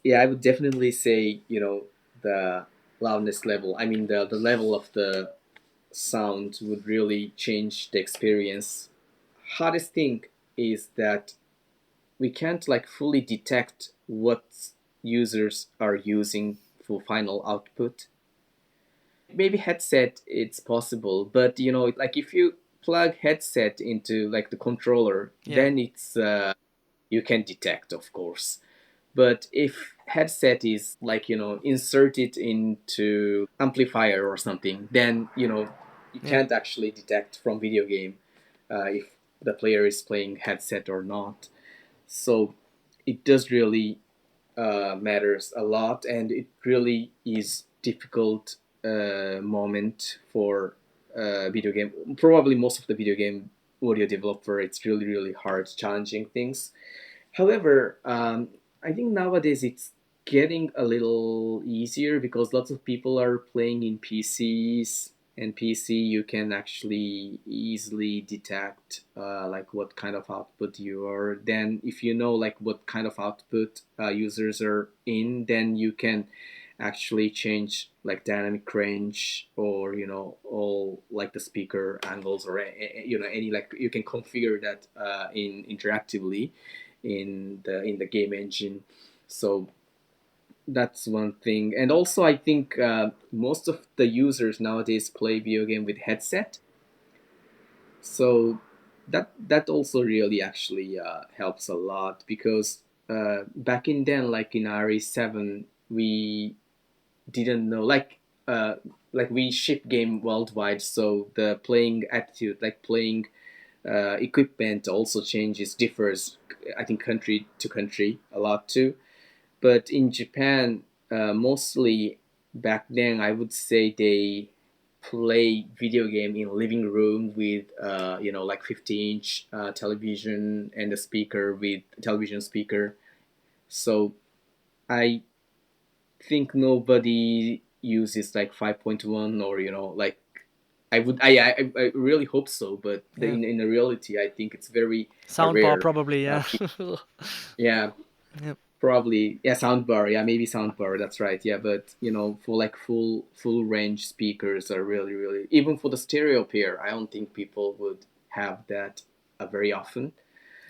Yeah, I would definitely say, the loudness level. I mean, the level of the sound would really change the experience. Hardest thing is that we can't like fully detect what users are using for final output. Maybe headset it's possible, but like if you plug headset into like the controller, Yeah, then it's you can detect, of course. But if headset is like inserted into amplifier or something, then you yeah, can't actually detect from video game if the player is playing headset or not. So it does really matters a lot, and it really is difficult moment for video game. Probably most of the video game audio developer, it's really hard, challenging things. However, I think nowadays it's getting a little easier because lots of people are playing in PCs, and PC you can actually easily detect like what kind of output you are. Then if you know like what kind of output users are in, then you can actually change like dynamic range, or all like the speaker angles, or any, like you can configure that in interactively in the game engine. So that's one thing. And also I think most of the users nowadays play video game with headset, so that also really actually helps a lot, because back in then, like in RE7, we didn't know, like we ship game worldwide, so the playing attitude, like playing equipment also changes, differs, I think, country to country a lot too. But in Japan, mostly back then, I would say they play video game in living room with like 50-inch television and a speaker with television speaker. So I think nobody uses like 5.1, or like I really hope so, but yeah. in the reality, I think it's very Soundbar rare. probably, yeah. Yeah, Yeah, probably, yeah, soundbar, yeah, maybe soundbar, that's right, yeah. But for like full range speakers are really, even for the stereo pair, I don't think people would have that very often,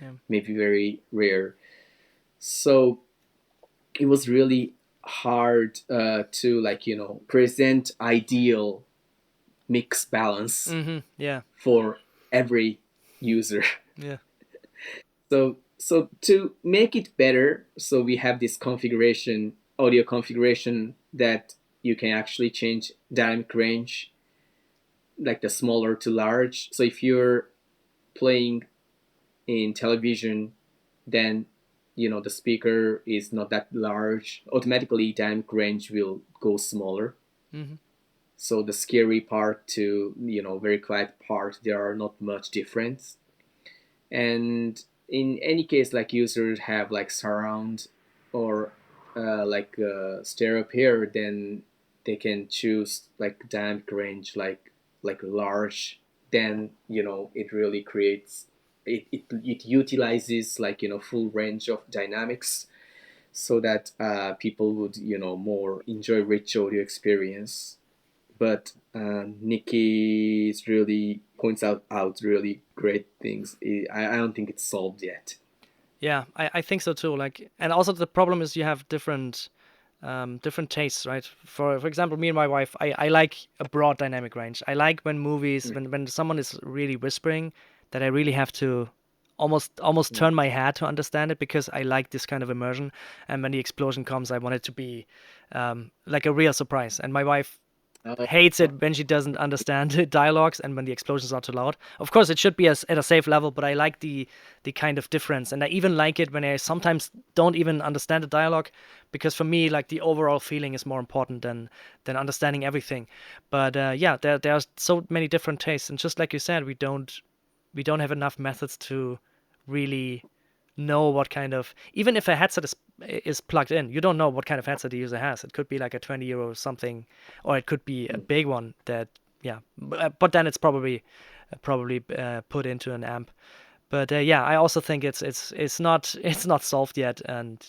yeah, maybe very rare. So it was really hard to like present ideal mix balance yeah, for every user. yeah, So to make it better, so we have this configuration, audio configuration, that you can actually change dynamic range, like the smaller to large. So if you're playing in television, then the speaker is not that large. Automatically, dynamic range will go smaller. hmm, So the scary part to very quiet part, there are not much difference. And in any case, like users have like surround, or like stereo pair, then they can choose like dynamic range, like large. Then it really creates, it utilizes like full range of dynamics, so that people would more enjoy rich audio experience. But Nikki really points out really great things. I don't think it's solved yet. yeah. I think so too. Like, and also the problem is you have different tastes, right? For example, me and my wife, I like a broad dynamic range. I like when movies, when someone is really whispering, that I really have to almost Mm. turn my head to understand it, because I like this kind of immersion. And when the explosion comes, I want it to be like a real surprise. And my wife Uh, hates it when she doesn't understand the dialogues and when the explosions are too loud. Of course, it should be at a safe level, but I like the kind of difference, and I even like it when I sometimes don't even understand the dialogue, because for me, like the overall feeling is more important than understanding everything. But yeah, there are so many different tastes, and just like you said, we don't have enough methods to really know what kind of, even if a headset is plugged in, you don't know what kind of headset the user has. It could be like a 20 euro something, or it could be a big one that, yeah, but then it's probably put into an amp. But yeah, I also think it's not it's not solved yet. And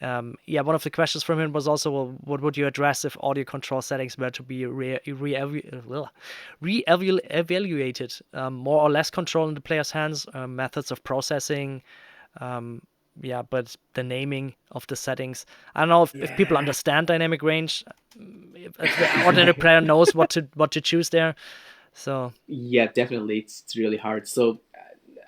yeah, one of the questions from him was also, well, what would you address if audio control settings were to be re-evaluated? More or less control in the player's hands, methods of processing, um, yeah, but the naming of the settings. I don't know if people Yeah. understand dynamic range, if the ordinary player knows what to choose there. So Yeah, definitely, it's really hard. So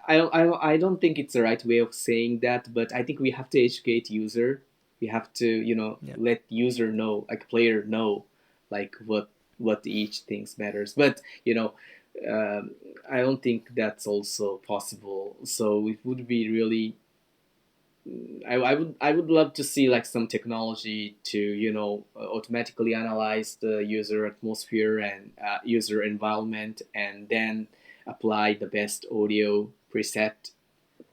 I don't think it's the right way of saying that, but I think we have to educate user. We have to, yeah, let user know, like player know, like what each things matters. But I don't think that's also possible. So it would be really, I would love to see like some technology to automatically analyze the user atmosphere and user environment, and then apply the best audio preset.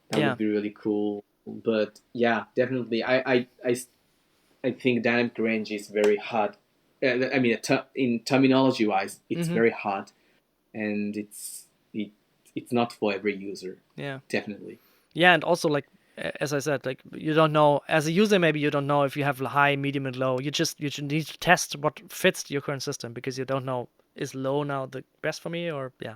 That yeah, would be really cool. But yeah, definitely, I think dynamic range is very hard. I mean, in terminology wise, it's hmm, very hard, and it's not for every user. yeah. Definitely. Yeah, and also like as I said, like you don't know as a user, maybe you don't know if you have high, medium, and low. You just need to test what fits your current system because you don't know, is low now the best for me, or yeah.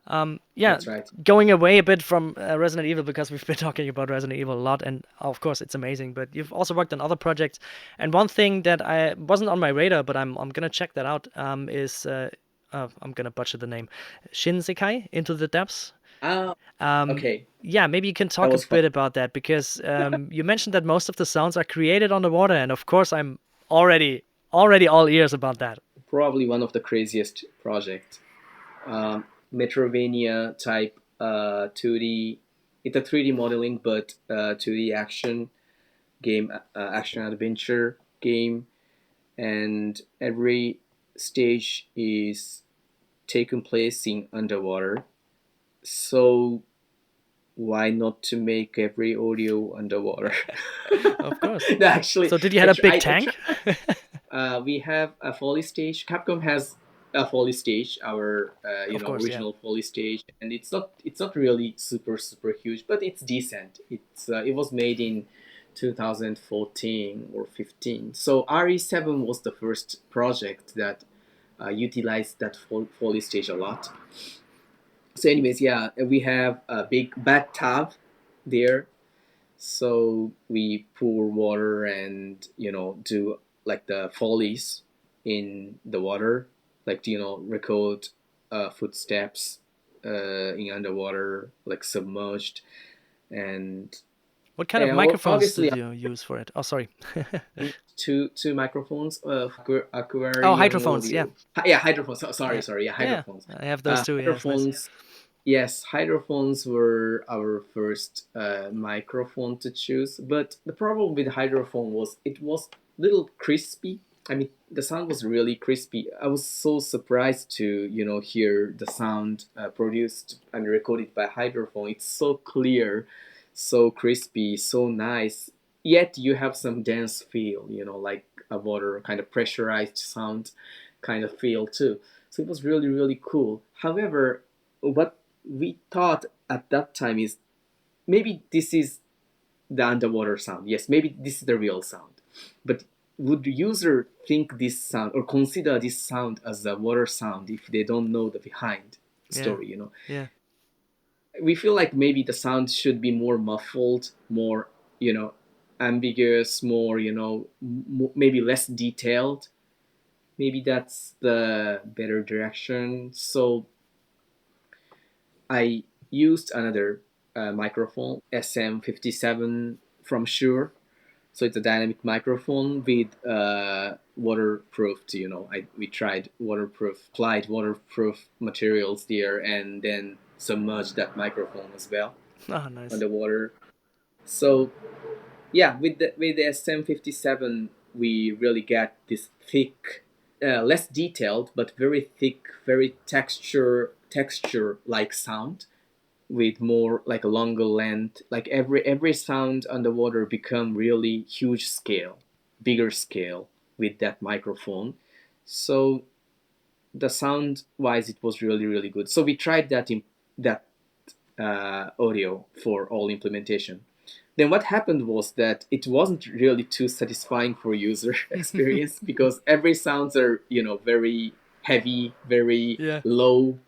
Yeah, That's right. going away a bit from Resident Evil, because we've been talking about Resident Evil a lot, and of course it's amazing. But you've also worked on other projects, and one thing that I wasn't on my radar, but I'm gonna check that out. Is I'm gonna butcher the name, Shinsekai Into the Depths. Ah, Um, okay. yeah, maybe you can That talk a was fun. bit about that because you mentioned that most of the sounds are created on the water, and of course I'm already all ears about that. Probably one of the craziest project. Metrovania type 2D. It's a 3D modeling, but 2D action game, action adventure game, and every stage is taken place in underwater. So why not to make every audio underwater? Of course. No, actually, So did you had a big I tank? we have a Foley stage. Capcom has a Foley stage, our Of course, yeah. original Foley stage, and it's not really super huge, but it's decent. It was made in 2014 or 15. So RE7 was the first project that utilized that Foley stage a lot. So, anyways, yeah, we have a big bathtub there, so we pour water and do like the follies in the water, like record footsteps in underwater, like submerged. And What kind of microphones obviously did you use for it? Oh, sorry. two microphones, Oh, aquarium hydrophones. Yeah, audio. Yeah, hydrophones. Sorry, yeah, sorry. Yeah, yeah. hydrophones. I have those too. Yeah, it's nice. Hydrophones. Yes, hydrophones were our first microphone to choose, but the problem with hydrophone was it was little crispy. I mean, the sound was really crispy. I was so surprised to hear the sound produced and recorded by hydrophone. It's so clear, so crispy, so nice. Yet you have some dense feel, like a water kind of pressurized sound kind of feel too. So it was really really cool. However, what we thought at that time is maybe this is the underwater sound. Yes, maybe this is the real sound. But would the user think this sound or consider this sound as a water sound if they don't know the behind Yeah, story? yeah, We feel like maybe the sound should be more muffled, more ambiguous, more maybe less detailed. Maybe that's the better direction. So I used another microphone, SM57 from Shure. So it's a dynamic microphone with waterproof. We tried waterproof, applied waterproof materials there, and then submerged that microphone as well oh, nice. underwater. So yeah, with the SM57, we really get this thick, less detailed but very thick, very texture like sound, with more like a longer length. Like every sound underwater become really huge scale, bigger scale with that microphone. So the sound wise, it was really really good. So we tried that audio for all implementation. Then what happened was that it wasn't really too satisfying for user experience because every sounds are very heavy, very Yeah. low,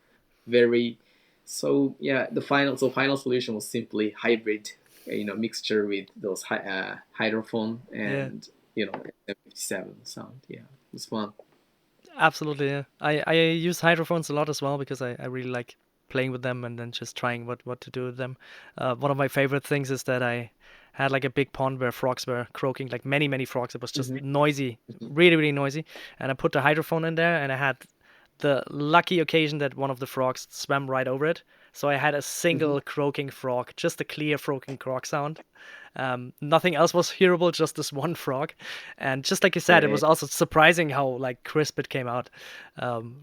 very. So yeah, the final solution was simply hybrid, mixture with those hydrophone Yeah. and 57 sound. Yeah, it was fun. Absolutely, yeah. I use hydrophones a lot as well because I really like playing with them and then just trying what to do with them. One of my favorite things is that I had like a big pond where frogs were croaking, like many, many frogs. It was just noisy, really, really noisy. And I put the hydrophone in there and I had the lucky occasion that one of the frogs swam right over it. So I had a single croaking frog, just a clear croaking frog sound. Nothing else was hearable, just this one frog. And just like you said, it was Right. also surprising how like crisp it came out.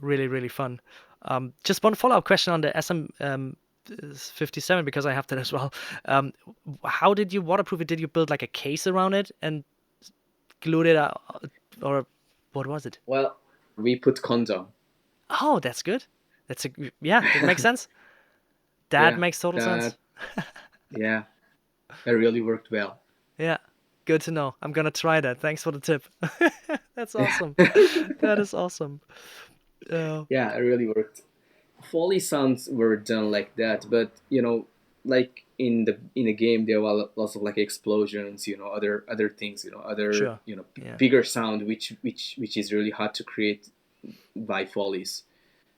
Really, really fun. Just one follow-up question on the SM 57 because I have that as well. How did you waterproof it? Did you build like a case around it and glued it out, or what was it? Well, we put condom. Oh, that's good. Yeah, that makes sense. That Yeah, makes total sense. that yeah, that really worked well. Yeah, good to know. I'm gonna try that. Thanks for the tip. That's awesome. That is awesome. Uh, Yeah, it really worked. Foley sounds were done like that, but like in the game, there were lots of like explosions, other things, other sure. Yeah. bigger sound, which is really hard to create by Foley's.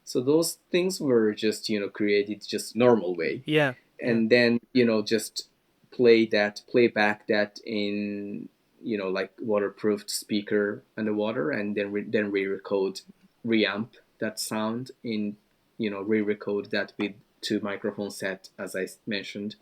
So those things were just created just normal way, Yeah. Yeah. and then just play back that in like waterproofed speaker underwater, and then re-record, reamp that sound in re-record that with two microphone set as I mentioned.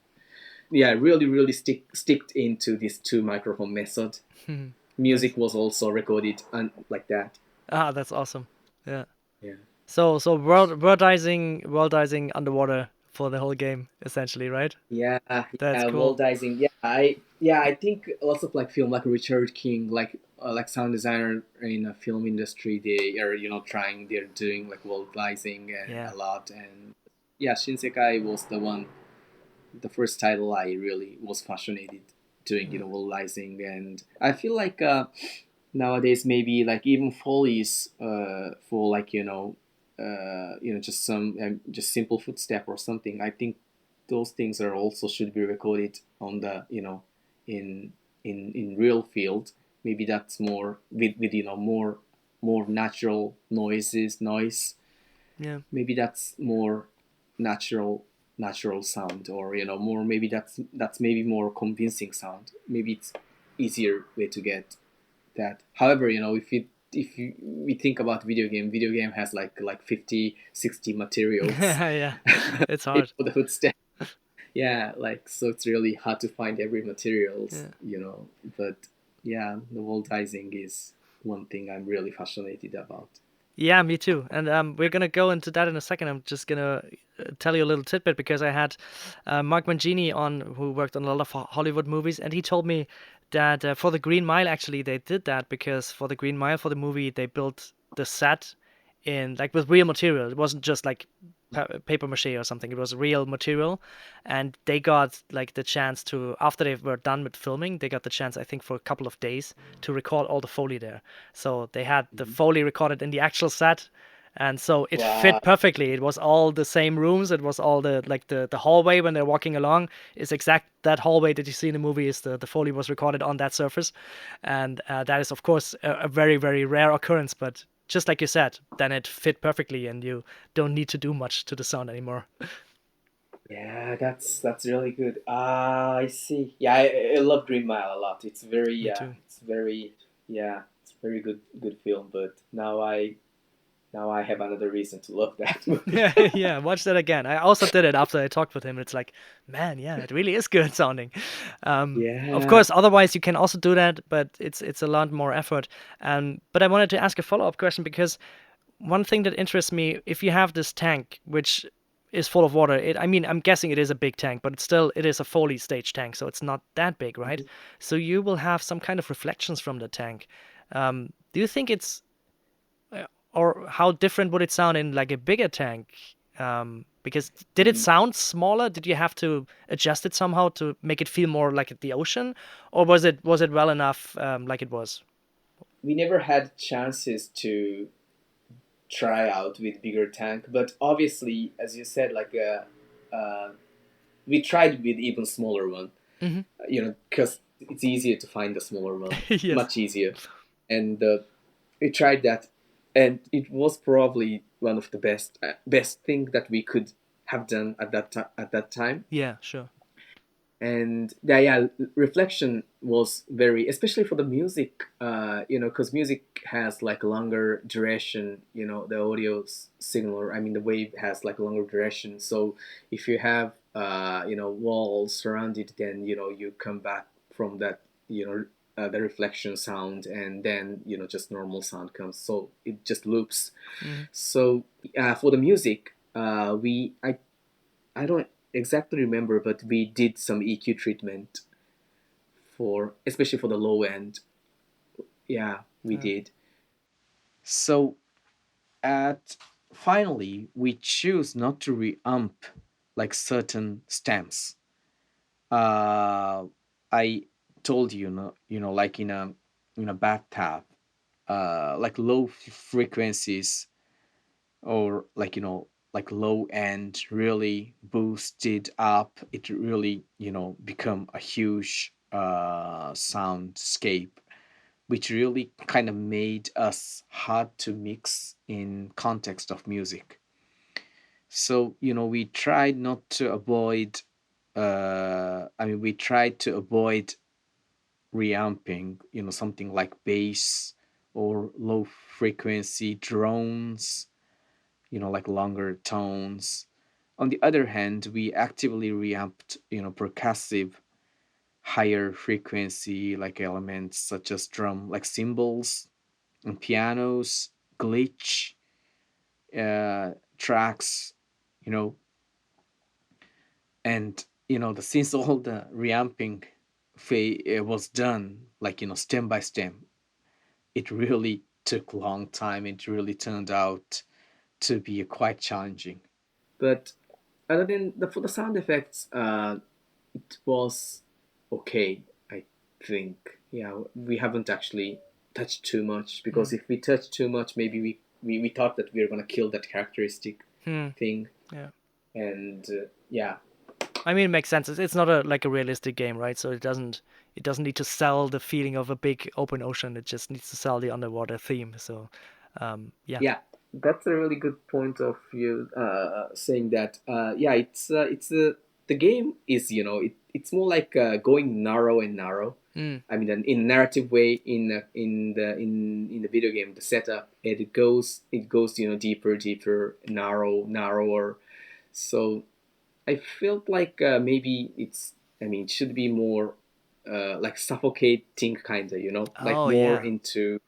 Yeah, really really sticked into this two microphone method. Nice. Music was also recorded like that. Ah, that's awesome. Yeah. Yeah. So worldizing underwater for the whole game, essentially, right? Yeah, That's yeah, cool. worldizing. I think lots of like film like Richard King, like sound designer in a film industry, they are they're doing like worldizing Yeah. a lot, and yeah, Shinsekai was the first title I really was fascinated doing, Yeah. worldizing, and I feel like nowadays maybe like even Foley's for like just some just simple footstep or something. I think those things are also should be recorded on the in in real field. Maybe that's more with more natural noise. Yeah. Maybe that's more natural sound, or more, maybe that's maybe more convincing sound. Maybe it's easier way to get that. However, if we think about video game has like 50 60 materials Yeah. It's hard. for the footstep. Yeah, like, so it's really hard to find every materials, Yeah. but yeah, the worldizing is one thing I'm really fascinated about. Yeah, me too. And we're gonna go into that in a second. I'm just gonna tell you a little tidbit because I had Mark Mangini on, who worked on a lot of Hollywood movies, and he told me that for the Green Mile, actually, they did that because for the Green Mile, for the movie, they built the set in like with real material. It wasn't just like paper mache or something. It was real material, and they got like the chance to, after they were done with filming, they got the chance, I think, for a couple of days to record all the Foley there. So they had the Foley recorded in the actual set, and so it Wow. fit perfectly. It was all the same rooms. It was all the like the hallway when they're walking along is exact that hallway that you see in the movie is the Foley was recorded on that surface, and that is of course a very very rare occurrence, but just like you said, then it fit perfectly, and you don't need to do much to the sound anymore. Yeah, that's really good. Ah, I see. Yeah, I love Green Mile a lot. It's very, Me too. it's a very good film. But now I have another reason to love that movie. Yeah, yeah. Watch that again. I also did it after I talked with him. It's like, man, yeah, it really is good sounding. Of Yeah. course, otherwise you can also do that, but it's a lot more effort. But I wanted to ask a follow-up question because one thing that interests me, if you have this tank, which is full of water. I mean, I'm guessing it is a big tank, but it is a Foley stage tank, so it's not that big, right? So you will have some kind of reflections from the tank. Do you think or how different would it sound in like a bigger tank? Because did it sound smaller? Did you have to adjust it somehow to make it feel more like the ocean, or was it well enough like it was? We never had chances to try out with bigger tank, but obviously, as you said, we tried with even smaller one. Hmm. Because it's easier to find the smaller one, Yes. much easier. And we tried that, and it was probably one of the best thing that we could have done at that time. Yeah. Sure. And yeah, reflection was very, especially for the music, because music has like a longer duration. The audio signal, I mean the wave has like a longer duration. So if you have walls surrounded, then you come back from that, the reflection sound, and then just normal sound comes, so it just loops. Hmm. So for the music, I don't exactly remember, but we did some EQ treatment for, especially for the low end. Yeah, we Yeah. did. So at finally we choose not to reamp like certain stems. uh I told you, like in a bathtub, like low frequencies, or like like low end really boosted up, it really become a huge soundscape, which really kind of made us hard to mix in context of music. So we tried not to avoid, I mean we tried to avoid reamping, something like bass or low frequency drones, like longer tones. On the other hand, we actively reamped, percussive, higher frequency like elements such as drum, like cymbals and pianos, glitch tracks, you know, and since all the reamping was done, like stem by stem, it really took a long time. It really turned out to be quite challenging. But other than for the sound effects, it was okay. I think. Yeah, we haven't actually touched too much, because Mm. if we touch too much, maybe we thought that we were gonna kill that characteristic Hmm. thing, Yeah. and yeah, I mean, it makes sense. It's not like a realistic game, right? So it doesn't need to sell the feeling of a big open ocean. It just needs to sell the underwater theme. So, yeah. yeah, that's a really good point of view. Saying that, yeah, the game is, it's more like going narrow and narrow. Mm. I mean, in narrative way, in the video game, the setup, it goes deeper, deeper, narrower. So I felt like maybe I mean, it should be more like suffocating kind of, like Oh more yeah. into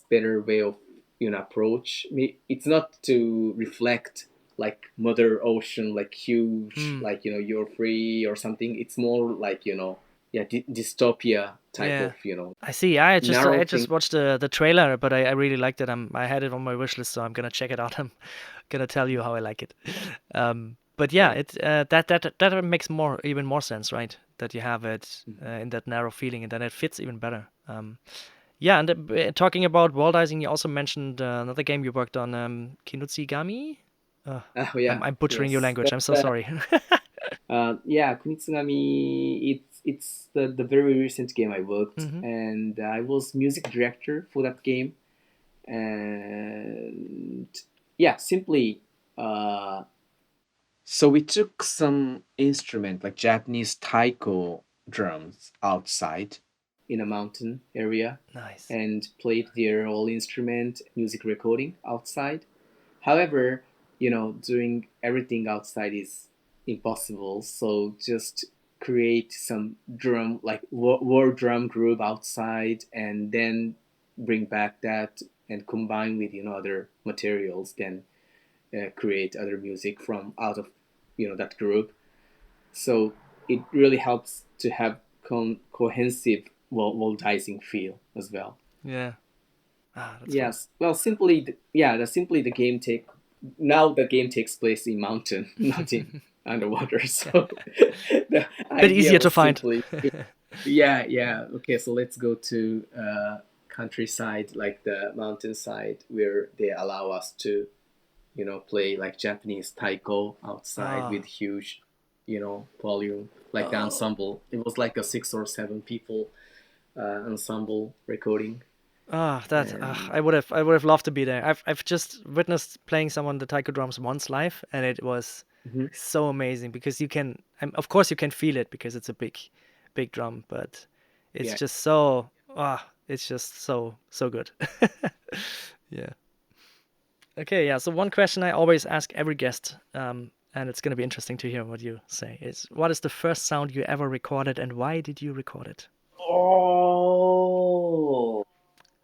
better way of approach. It's not to reflect like Mother Ocean, like huge, Hmm. like you're free or something. It's more like yeah, dystopia type Yeah. of I see. I narrow thing. just watched the trailer, but I really liked it. I had it on my wish list, so I'm gonna check it out. I'm gonna tell you how I like it. But yeah, Yeah. that makes even more sense, right? That you have it Mhm. in that narrow feeling, and then it fits even better. Yeah, and talking about worldizing, you also mentioned another game you worked on, Kinutsigami. Uh, Oh I'm yeah, I'm butchering your yes. language. I'm so sorry. Yeah, Kunitsugami. It's the very recent game I worked, Hmm. and I was music director for that game. And yeah, simply uh, So we took some instrument like Japanese taiko drums outside. in a mountain area Nice. and played their whole instrument music recording outside. However, doing everything outside is impossible. So just create some drum, like war drum group outside, and then bring back that and combine with other materials. Then create other music from out of that group. So it really helps to have cohesive worldizing feel as well. Yeah. Ah, that's fun. Yes. Well, simply the game take now the game takes place in mountain, not in underwater. So the Bit idea easier to was find. simply, yeah, yeah. Okay, so let's go to countryside, like the mountainside, where they allow us to, play like Japanese taiko outside Ah. with huge, volume, like the Oh. ensemble. It was like a 6 or 7 people ensemble recording, Ah, that and I would have loved to be there. I've just witnessed playing someone the taiko drums once live, and it was mhm. so amazing because you can, of course, you can feel it because it's a big drum, but it's Yeah. just so it's just so good. Yeah. Okay, yeah. So one question I always ask every guest, and it's gonna be interesting to hear what you say, is what is the first sound you ever recorded and why did you record it? Oh,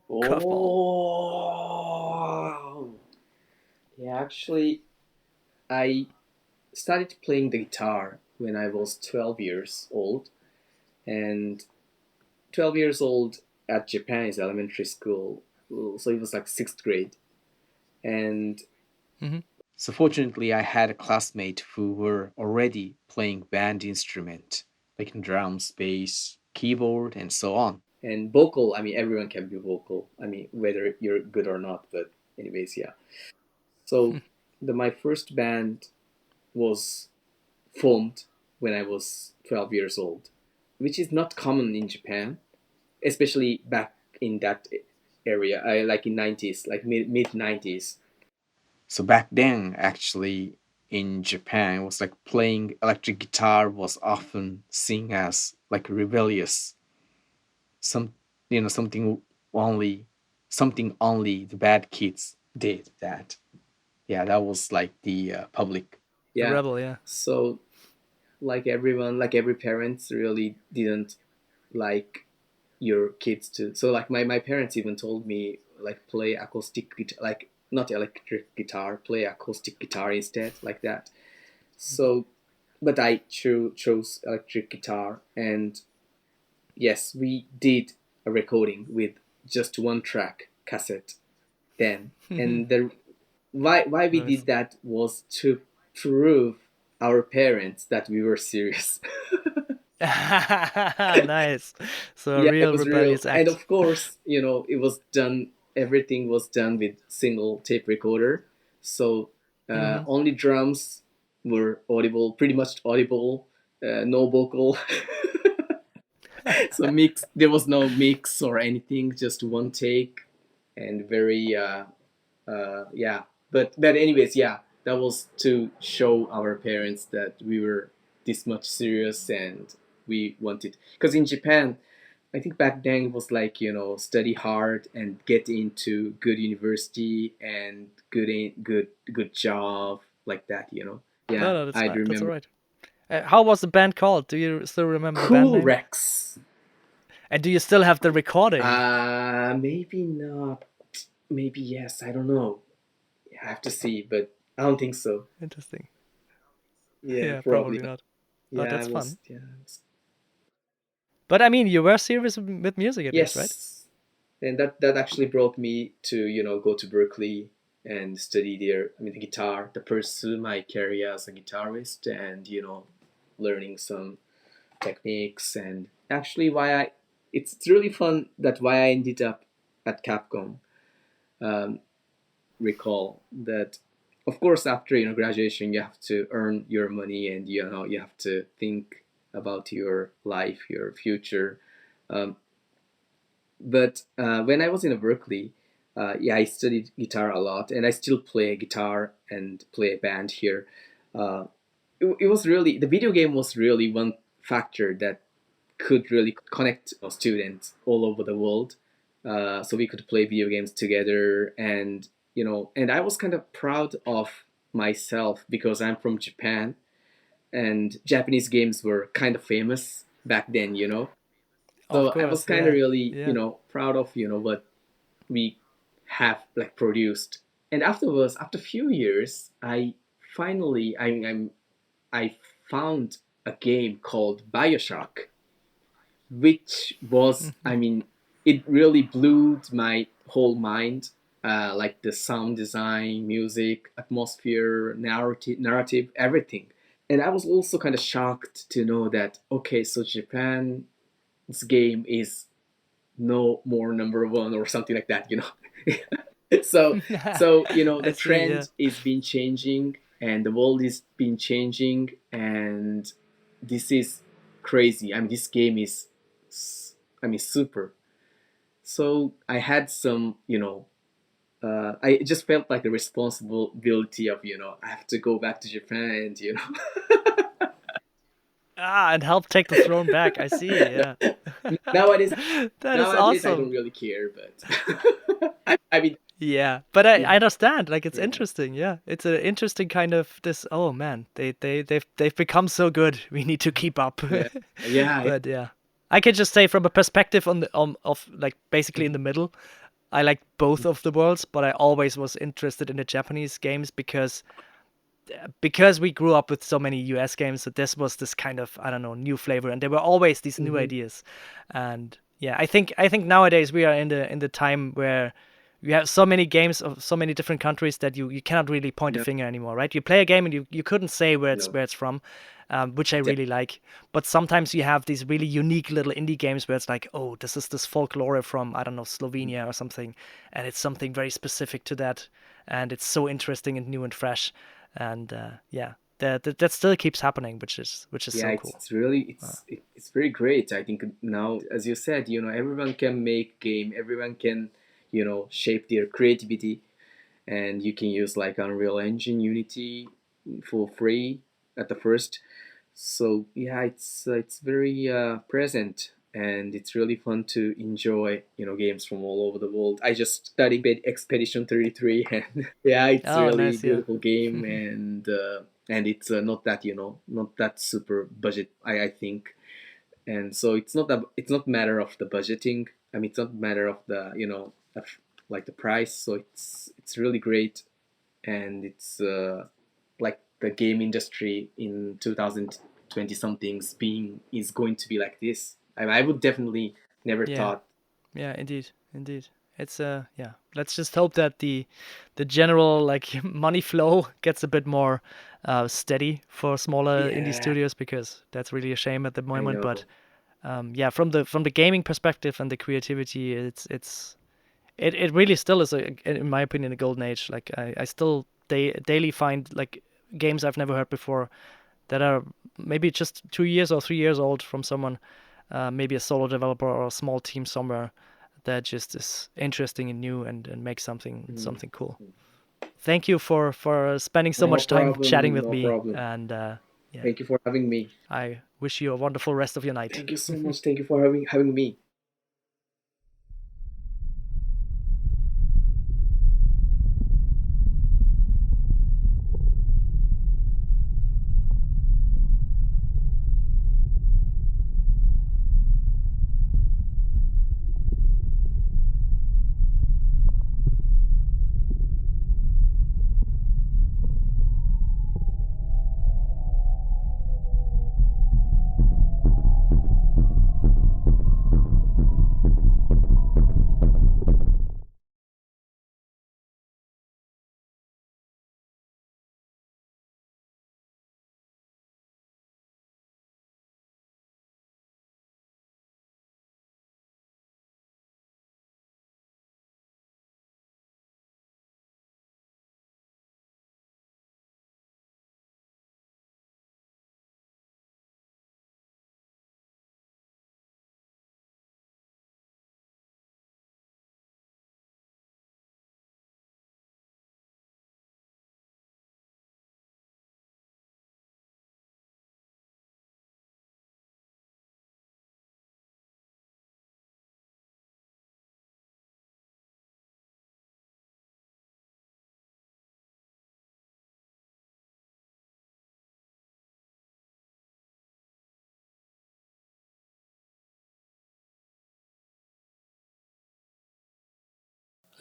Curveball. oh. Yeah, actually, I started playing the guitar when I was 12 years old, and 12 years old at Japan is elementary school, so it was like sixth grade, and Hmm. So fortunately, I had a classmate who were already playing band instrument, like drums, bass, keyboard, and so on. and vocal. I mean, everyone can be vocal. I mean, whether you're good or not, but anyways, yeah. So my first band was formed when I was 12 years old, which is not common in Japan, especially back in that area. I like in 90s, like mid 90s. So back then, actually, in Japan, it was like playing electric guitar was often seen as like rebellious, some something only the bad kids did that. Yeah, that was like the public. The Yeah. rebel, yeah. So like everyone, like every parent really didn't like your kids to. So like my parents even told me like play acoustic guitar, like not electric guitar, play acoustic guitar instead, like that. So, but I chose electric guitar, and yes, we did a recording with just one track cassette then. And the why we Nice. did that was to prove our parents that we were serious. Nice. So a Yeah, it real was real. rebellious And act. of course, it was done, everything was done with single tape recorder. So Hmm. only drums were audible, pretty much audible, no vocal. So there was no mix or anything, just one take, and very, yeah. But anyways, yeah, that was to show our parents that we were this much serious and we wanted. Because in Japan, I think back then it was like, study hard and get into good university and good job, like that. No, Yeah, no, that's I'd fine. That's all remember. right. How was the band called? Do you still remember the band Cool name? Rex. And do you still have the recording? Maybe not. Maybe yes. I don't know. I have to see, but I don't think so. Interesting. Yeah, Yeah, probably probably not. not. But Yeah, I that's was. fun. Yeah. But I mean, you were serious with music at least, right? Yes, and that actually brought me to go to Berklee and study there. I mean, the guitar, to pursue my career as a guitarist, and learning some techniques. And actually, it's really fun that why I ended up at Capcom. Um, Recall that, of course, after graduation, you have to earn your money, and you have to think about your life, your future. Um, but when I was in Berkeley, yeah, I studied guitar a lot, and I still play guitar and play a band here. Uh, it was really, the video game was really one factor that could really connect students all over the world. So we could play video games together, and and I was kind of proud of myself because I'm from Japan, and Japanese games were kind of famous back then. Of So I was course, kind of yeah. really, Yeah. proud of what we have like produced. And afterwards, after a few years, I finally, I found a game called BioShock, which was, I mean, it really blew my whole mind. Like the sound design, music, atmosphere, narrative, everything. And I was also kind of shocked to know that, okay, so Japan's game is no more number one or something like that, you know. so the I see. Yeah. trend is been changing and the world is been changing, and this is crazy. I mean, this game is, I mean, super. So I had some, I just felt like the responsibility of, I have to go back to Japan and, Ah, and help take the throne back. I see. Yeah. nowadays, That is nowadays I don't awesome. really care, but I mean, Yeah, but I yeah, understand. Like it's yeah, interesting. Yeah, it's an interesting kind of this. Oh man, they've become so good. We need to keep up. yeah, yeah, But yeah, I can just say from a perspective on the of like basically in yeah. the middle. I like both of the worlds, but I always was interested in the Japanese games because we grew up with so many US games, so this was this kind of, I don't know, new flavor, and there were always these new Mhm. ideas. And yeah, I think nowadays we are in the time where you have so many games of so many different countries that you cannot really point a No, finger anymore, right? You play a game and you couldn't say no. where it's from, which I De- really like. But sometimes you have these really unique little indie games where it's like, oh, this is this folklore from, I don't know, Slovenia or something, and it's something very specific to that, and it's so interesting and new and fresh. And yeah, that still keeps happening, which is yeah, so it's, cool. it's really it's very great. I think now, as you said, everyone can make game, everyone can, shape their creativity, and you can use like Unreal Engine, Unity for free at the first. So yeah, it's very present, and it's really fun to enjoy games from all over the world. I just studied Expedition 33, and yeah, it's Oh, really nice, yeah. beautiful game, and it's not that not that super budget. I think, and so it's not matter of the budgeting. I mean, it's not matter of the of, like the price. So it's really great, and it's like the game industry in 2020 somethings being is going to be like this. I would definitely never Yeah, thought. yeah, indeed, indeed. It's yeah. Let's just hope that the general like money flow gets a bit more steady for smaller indie Yeah, studios, because that's really a shame at the I moment. know. But yeah, from the gaming perspective and the creativity, it really still is in my opinion, a golden age. Like I still daily find like games I've never heard before that are maybe just 2 years or 3 years old from someone, maybe a solo developer or a small team somewhere, that just is interesting and new and makes Mm. something cool. Thank you for spending so No much time chatting problem, with no me, problem. and yeah, Thank you for having me. I wish you a wonderful rest of your night. Thank you so much. Thank you for having me.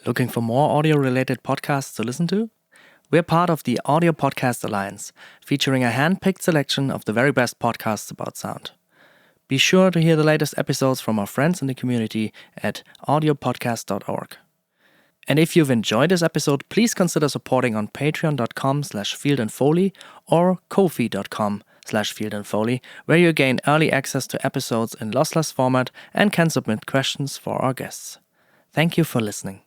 Looking for more audio related podcasts to listen to? We're part of the Audio Podcast Alliance, featuring a hand-picked selection of the very best podcasts about sound. Be sure to hear the latest episodes from our friends in the community at audiopodcast.org. And if you've enjoyed this episode, please consider supporting on patreon.com/fieldandfoley or ko-fi.com/fieldandfoley, where you gain early access to episodes in lossless format and can submit questions for our guests. Thank you for listening.